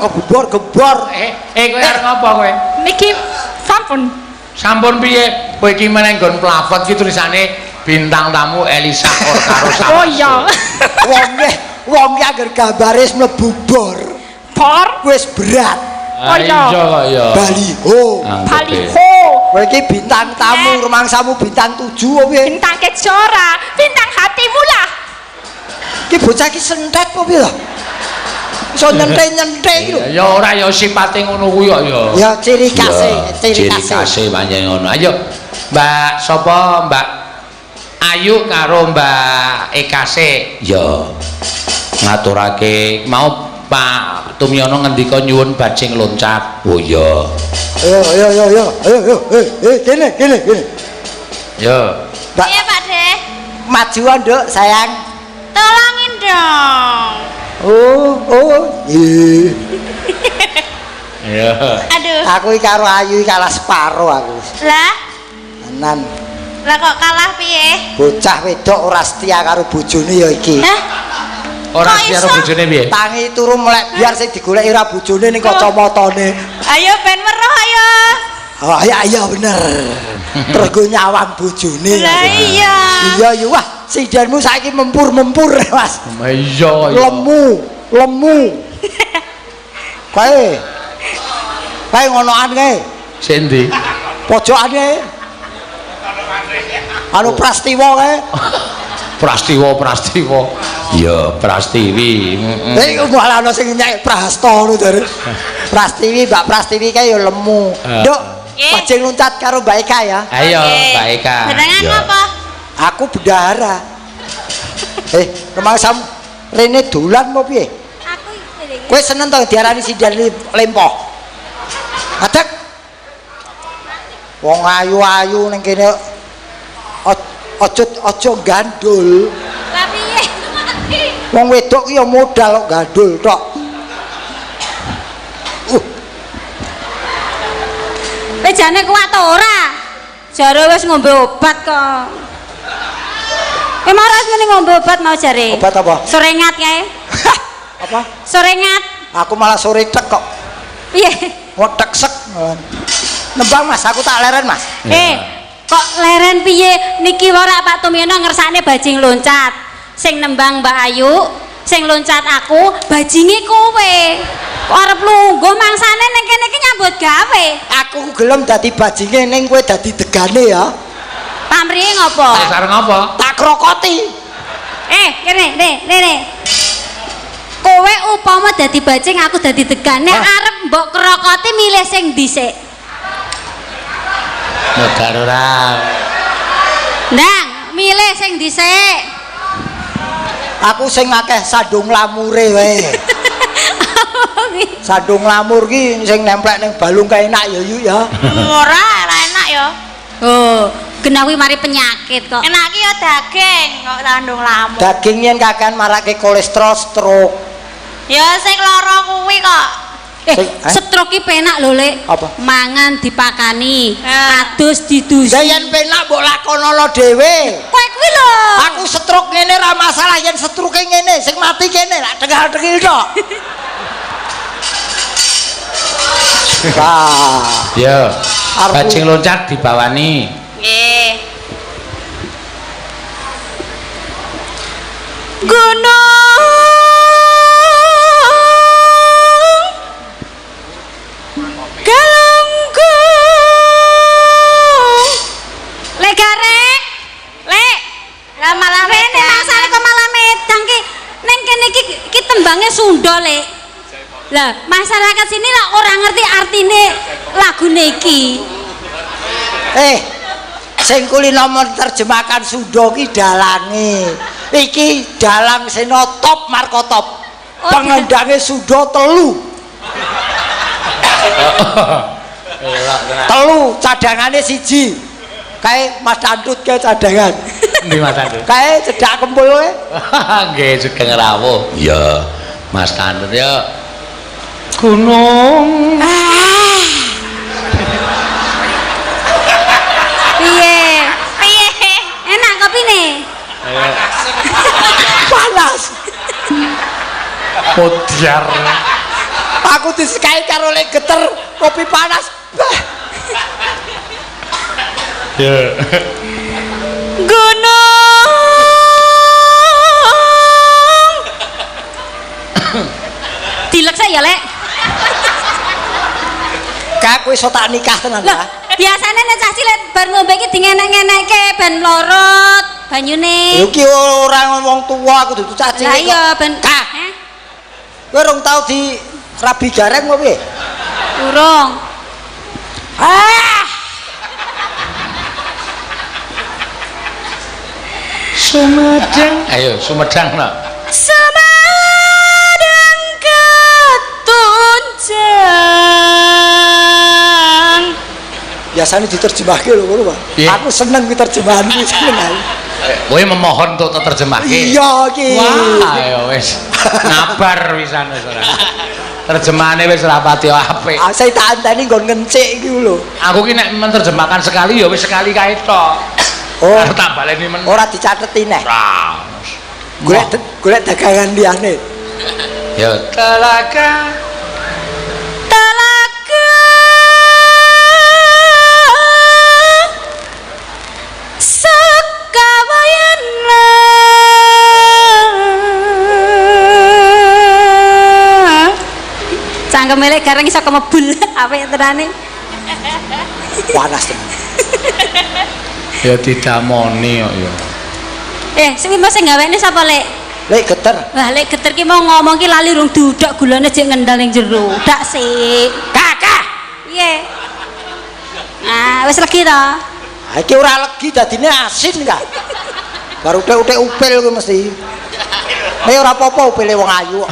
gebor. Kowe arep ngapa kowe? Niki sampun. Sampun piye? Kowe iki meneng nggon plafon iki tulisane bintang tamu Elisa karo Saroso. Oh iya. Wong ki angger gambare mlebu bor. Bor Wis berat. Oh iya. kok ya. Baliho. Baliho. Kowe iki bintang tamu, rumangsamu bintang 7 apa piye? Bintang kejora, bintang hatimu lah. Ki bocah ki sentet apa piye lho? Iso nyentek-nyentek iki lho. Ya ora ya sipate ngono kuwi kok ya. Ya ciri khase, Ciri khase pancen ngono. Ayo Mbak sapa Mbak Ayu karo Mbak Ekase ya ngaturake mau Pak Tumyono ngendika nyuwun bajing loncat. Oh iya. Ayo. Kene. Ya. Mbak, Iya Pak De. majuan Nduk, sayang. Tolongin dong. Oh. Ya. Aduh. Aku iki karo Ayu kalah separo aku. Lah, Tenan. lah kok kalah piye? Bocah wedok ora setia karo bojone ya iki. Hah? Ora Kok karo iso? bojone piye? Tangi turu melek biar sing digoleki ora bojone ning kacamatane. Ayo ben weruh ayo. Oh iya bener. Terus go nyawang bojone. Lah iya. Iya wah, sidanmu saiki mempur-mempur Mas. Iya. Lemu. Kae ngonoan kae. Sing ndi? Pojokane. Anu Prastiwa kae. Prastiwa. Ya, Prastiwi. Iku malah ana sing nyek Prasto ngono jare. Prastiwi, Mbak Prastiwi kae ya lemu. Nduk, bajing loncat karo Mbak Eka ya. Ayo, Mbak Eka. Jenengan Ya. apa? Aku bendahara. Kemangsam rene dolan apa piye? Aku iki. Kowe seneng to diarani sidan lempoh? Adek. Wong ayu-ayu ning kene aja gandul. Lah piye? Wong wedok ki ya modal kok gandul tok. Jane kuat ta ora? Jare wis ngombe obat kok. Maras ngene ngombe obat mau jare. Obat apa? Sorengat kae. Apa? Sorengat. Aku malah sore tek kok. Piye? Ngotek sek. Nembang Mas, aku tak leren Mas. Kok leren piye? Niki ora Pak Tumyono ngersakne bajing loncat. Sing nembang Mbak Ayu, sing loncat aku, bajinge kowe. Kok arep lungguh mangsane ning kene iki nyambut gawe. Aku gelem dadi bajinge ning kowe dadi degane ya. Pamrihe ngopo? Sareng apa? Tak krokoti. Kene. Kowe upama dadi bajing aku dadi degane arep mbok krokoti milih sing dhisik. Negara ora. Ndang, milih sing dhisik. Aku sing akeh sandung lamure wae. Sandung lamur ki sing nemplek ning balung kae enak ya Yu ya. Ora enak ya. Oh, genawi mari penyakit kok. Enak ki ya daging kok sandung lamur. Daging yen kakean marake kolesterol stroke. Ya sing lara kuwi kok. Stroke ki penak lho, Lek. Apa? Mangan dipakani, adus didusi. Lah yen penak mbok lakonono dhewe. Kowe kuwi lho. Aku stroke ngene ra masalah yen stroke ngene, sing mati kene lak dengar-dengil tok. Ya. Bajing loncat dibawani. Nggih. Gunung Galunggung. Lek garek. Lek. Lah malah rene masane kok malah medang ki. Ning kene iki tembange Sunda, Lek. Lah, masyarakat sini lah ora ngerti artine lagune iki. Sing kuli nomor terjemahkan Sunda ki dalange. Iki dalang seno top markotop. Pengendange Sunda 3. Telu cadangane 1. Kae Mas Dantut kae cadangan. Ndi Mas Dantut? Kae cedak kempul kowe. Nggih, Sugeng Rawuh. Ya, Mas Dantut ya. Gunung. Piye? Enak kopine? Panas. Podiar. Aku disekai karo lek geter kopi panas. Bah. Ya. Gunung. Dilek saya lek. Kak kowe iso tak nikah tenan Lah, ya. biasane nek cah cilik bar ngombe iki dingenek-ngenekke ben lorot banyune. Yo ki ora wong tuwa aku dudu cah cilik. Lah iya ben Kak. Kowe rong tau di rabi gareng apa piye? Durung. Ah! Sumedang. Ayo, Sumedang no. Sumedang ketunjang. Biasanya diterjemahke lho ngono, Pak. Iya. Aku seneng ki terjemahan iki seneng ae. Kowe memohon untuk terjemahke. Iya ki. Wah, ya wis. Ngabar wisan wis ora. Terjemahane wis ora pati apik. Ah saya tak anteni nggon ngencik iki lho. Aku ki nek menerjemahkan sekali ya wis sekali kae tok. Oh. Harus tak baleni men. Ora dicateti nek. Ora. Golek dagangan liyane. Ya telaga. Telaga Sekawayana Cangkem melek gareng iso kemebul apik tenane. Panas tenan. Ya didamoni kok ya. Sing sing gawene sapa lek? Lek geter. Lah lek geter ki mau ngomong ki lali rung diudak gulane jek ngendal ning jero. Dak sik. Kakak. Piye? Ah, wis legi to. Ha iki ora legi dadine asin Kak. Baru utek-utek upil kuwi mesti. Nek ora apa-apa upile wong ayu.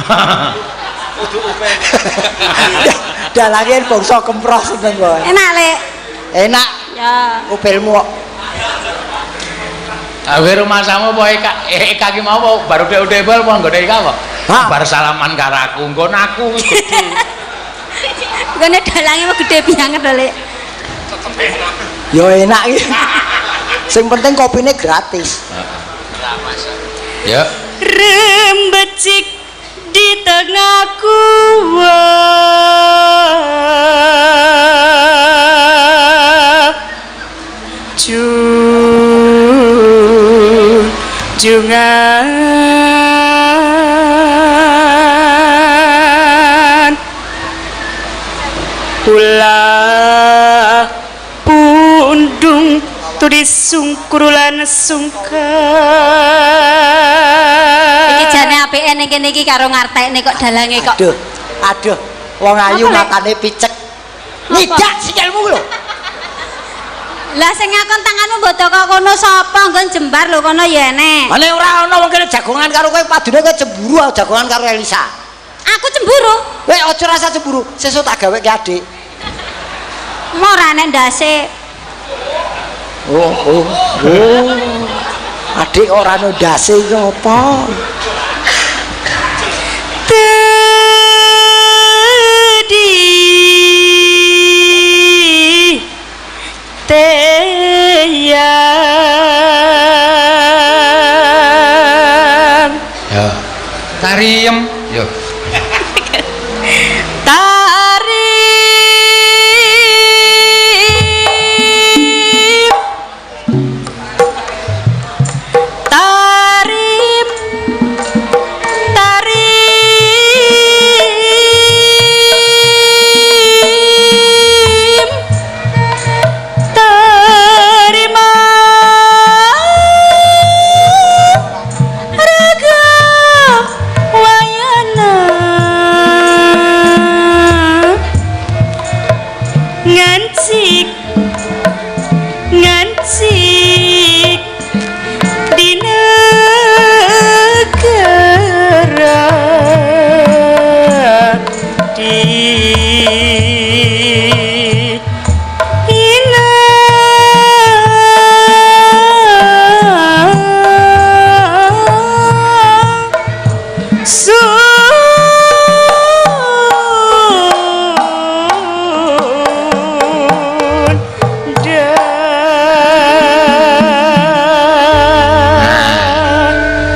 Kudu upil. Dalange bangsa kempros seneng kok. Enak lek. Enak Ya. upilmu kok. Awe rumah sama apa Eka ki mau apa baru utek-utek bal apa nggone Eka apa? Hah? Bar salaman karo aku, nggon aku gede. Gone dalange mah gede banget lho lek. Yo enak iki. Sing penting kopine gratis. Ya. Rembecik di tengah gua jungan ulah pundung turis sungkurulan sungkan iki jane apike ning kene iki karo ngartekne kok dalange kok Aduh, wong ayu Apa, Lek? makane picek. Nyidak sikilmu lho. lah sing ngakon tanganmu mbok kok kono sapa nggon jembar lho kono ya enek Ane ora ana wong kene jagongan karo kowe padune kowe cemburu jagongan karo Elisa. aku cemburu Weh aja rasa cemburu, sesuk tak gaweke adik. ora enek ndase Oh. Adik ora ono ndase iki apa? teyang Ya. Tariem, yo. Tarip terima raga wayana ngancik di negara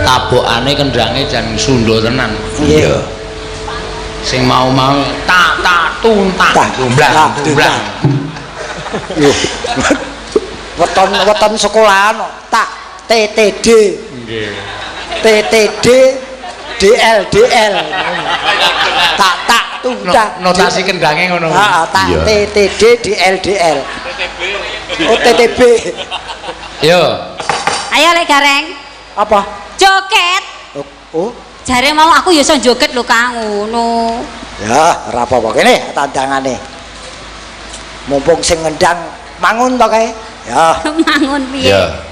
Tabokane kendrange jan Sunda tenan. Iya. Sing mau-mau tak tuntak tumblang. Weton sekolahan tak TTD. Nggih. TTD DL. Tak tuntak. Notasi kendhange ngono. Heeh, tak TTD DL. Oh TTB. Yo. Ayo lek Gareng. Apa? Joget. Oh. Jare mau aku ya iso joget lho Kang ngono. Ya, ora apa-apa kene tandangane. Mumpung sing ngendang mangun to kae. Ya. Mangun piye? Ya.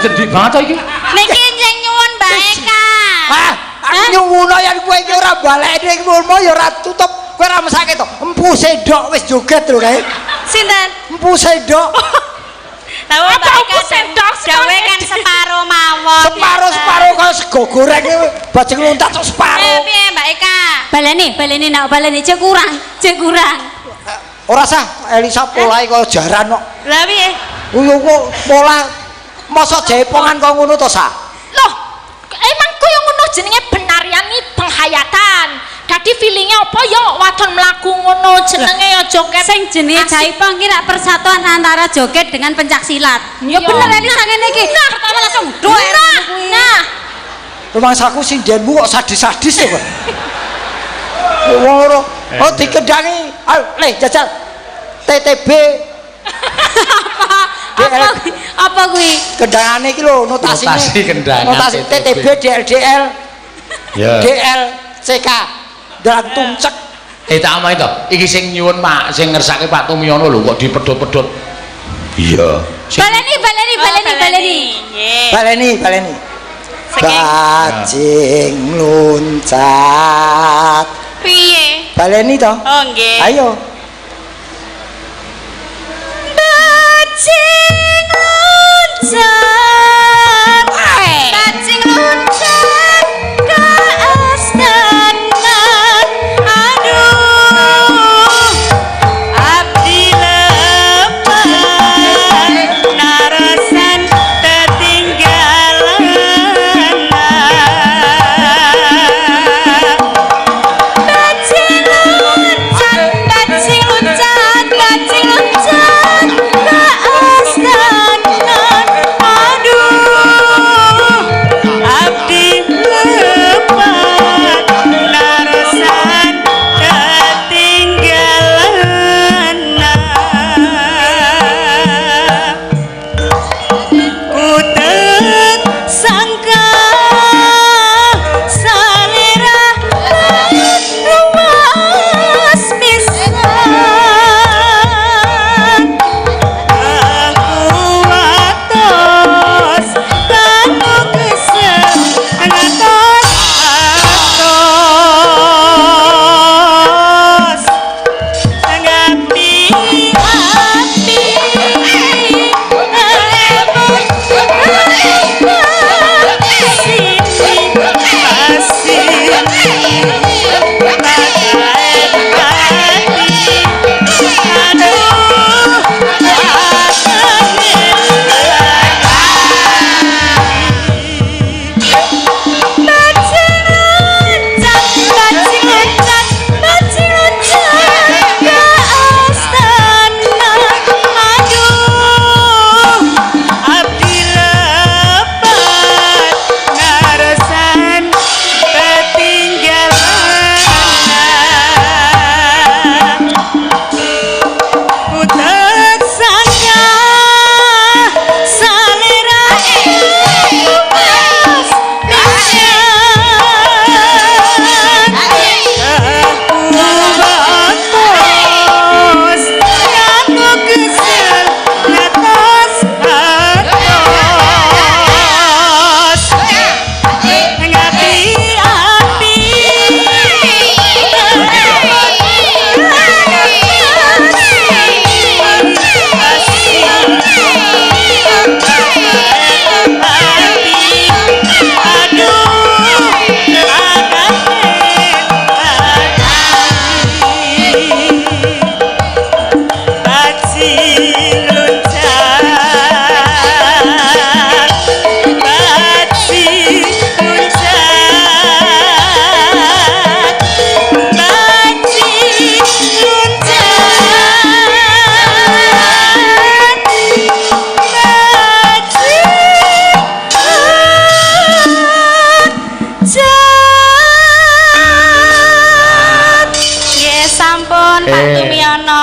cendik banget to iki. Niki sing nyuwun Mbak Eka. Hah? Aku nyuwun yen kowe iki ora balekne iki mulmo ya ora tutup. Kowe ora mesake to. Empu sendok wis joget lho kae. Sinten? Empu sendok. Tahu Mbak Eka sendok gawe kan separo mawon. Separo kaya sego goreng bajing lontat kok separo. Piye Mbak Eka? Baleni nak baleni cek kurang. Ora sah Elisa polahe kaya jaran kok. Lah piye? Yo kok pola mosok jaipongan kok ngono to, Sa? Loh, emang kaya ngono jenenge benarian iki penghayatan. Dadi feelingnya apa ya wadon mlaku ngono jenenge ya joget. Sing jenenge jaipong ki rak persatuan antara joget dengan pencak silat. Ya bener Elisa ngene iki. Pertama langsung doer. Nah, rumangsaku sindenmu kok sadis-sadis ya, Pak. Wong ora. Oh dikendangi. Ayo, le jajal. TTB Apa kuwi? Kendangane iki lho notasine. Notasi kendangan. Notasi TTB DLDL. Ya. DL CK. Dan tumcek. Tak omah itu. Iki sing nyuwun Pak, sing ngersake Pak Tumiono lho kok dipedhot-pedhot. Iya. Baleni. Baleni. Bajing loncat. Piye? Baleni to? Oh nggih. Ayo. Bajing loncat. Bajing loncat ke astanan. Aduh. Abdi lepas narosan ketinggalan. Bajing loncat ke astanan. Aduh, abdi lepat narosan ketinggalan. Kutek sangka salera ruas pisan. Aku watos kanu kesel ngatos ngabdi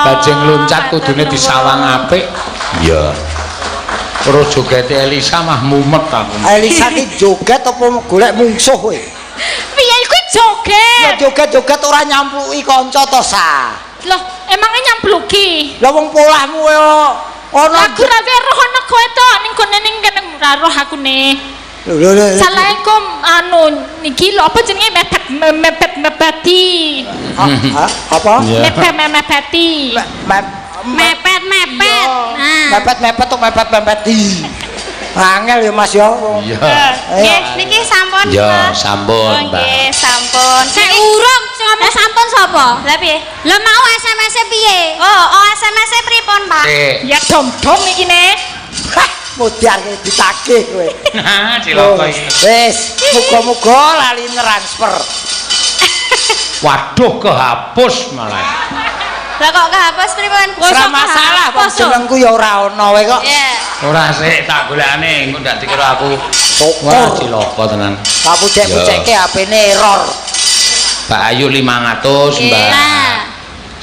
Bajing loncat kudune disawang apik. Iya. Terus jogete Elisa mah mumet aku. Elisa ki joget apa golek mungsuh kowe? Piye kuwi joget? Ya joget-joget ora nyampuki kanca to, Sa. Loh, emangnya nyampluki? Lah wong polahmu ono Aku ra weruh ana kowe to ning gone ning kene ra roh aku ne. Lho. Assalamualaikum niki lho apa jenenge mepet-mepeti. Apa? Mepet-mepeti. Mepet. Mepet tuh mepet di. Angel ya Mas ya. Iya. Nggih, niki sampun. Ya, sampun, Mbak. Nggih, sampun. Sing urung sing ngomong sampun sapa? Lah piye? Lah mau SMS-e piye? Oh, SMS-e pripun, Pak? Ya dom-dom iki ne. Modiar ditagih kowe. Nah, cilaka iki. Wis, muga-muga lali transfer. Waduh, kehapus malah. Lah kok kehapus pripun? Ora masalah, wong jenengku ya ora ono kowe kok. Iya. Ora sik tak golekane, engko ndak dikira aku. Wah, cilaka tenan. Tak pucek-puceke HP-ne error. Mbak Ayu 500, Mbak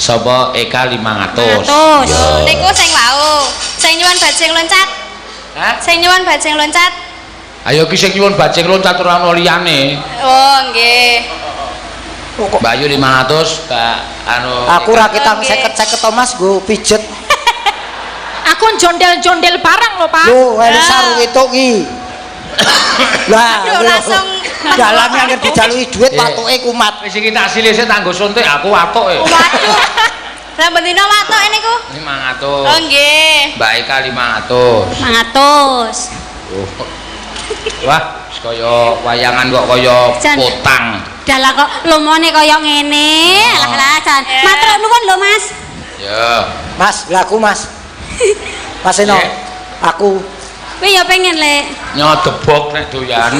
Sapa Eka 500. 500. Niku sing wau. Sing nyuwun bajing loncat. Hah? Sing nyuwun bajing loncat. Ayo ki sing nyuwun bajing loncat ora ono liyane. Oh, nggih. Mbak Ayu 500, Mbak anu Aku ra ketang 50-50 Mas nggo pijet. Aku jondel-jondel barang lho, Pak. Lho, enek sarung itu ki. Lah, Aduh, langsung dalame angger dijaluki dhuwit watuke kumat. wis iki tak silih tanggo suntik aku watuk e. Waduh. Lah bendina watuk niku. 500. Oh, nggih. Mbak Eka 500. 500. Oh. Wah, kaya wayangan kok kaya Jan. potang. Dalah kok lumone kaya ngene. Alah jan. Matur nuwun lho, Mas. Ya. Mas, laku Mas. Mas Eno. Nggih. Aku Kowe ya pengen, Lek. Nyodebok nek doyan.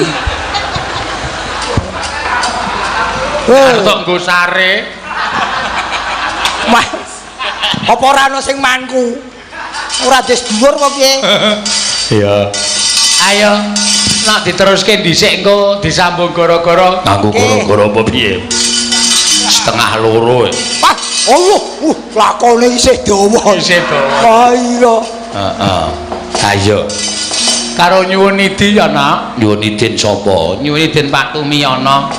Weh, Tok nggo sare. Mas. Apa ora ana sing manku? Ora des dhuwur apa piye? Iya. Ayo, nak diteruske dhisik engko disambung gara-gara nganggo gara-gara apa piye? Setengah loro. Wah, Allah, lakone isih dawa. Isih dawa. Ah iya. Heeh. Ayo. Karo nyuwun idi ya, Nak. Nyuwun idin sapa? Nyuwun idin Pak Tumiyono.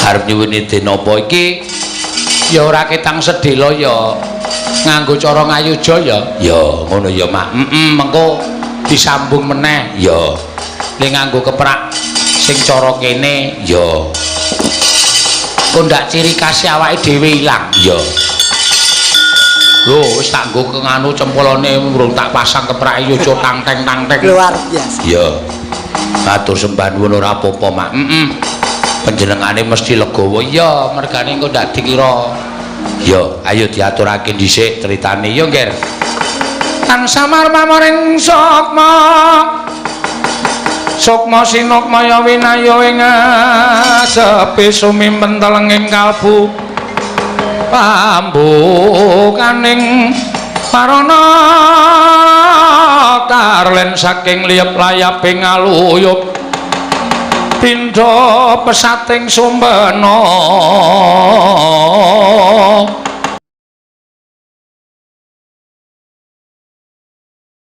Arep nyuwun idin apa iki? Ya ora ketang sedhela ya. Nganggo cara ngayuja ya. Ya, ngono ya, Mak. Mengko disambung meneh ya. Ning nganggo keprak sing cara kene ya. Kok ndak ciri khas awake dhewe ilang ya. Lho wis tak nggo kenganu cempolane urung tak pasang keprake yo tang-teng. Luar biasa. Ya. Matur sembah nuwun ora apa-apa, Mak. Panjenengane mesti legawa. Ya, mergane engko ndak dikira. Ya, ayo diaturake dhisik critane yo, Nger. Kang samar pamoring sukma. Sukma sinukmaya winaya ing sepi sumimpen telenging kalbu. Pambukaning marana karlen saking liyep layaping aluyup pindha pesating sumbana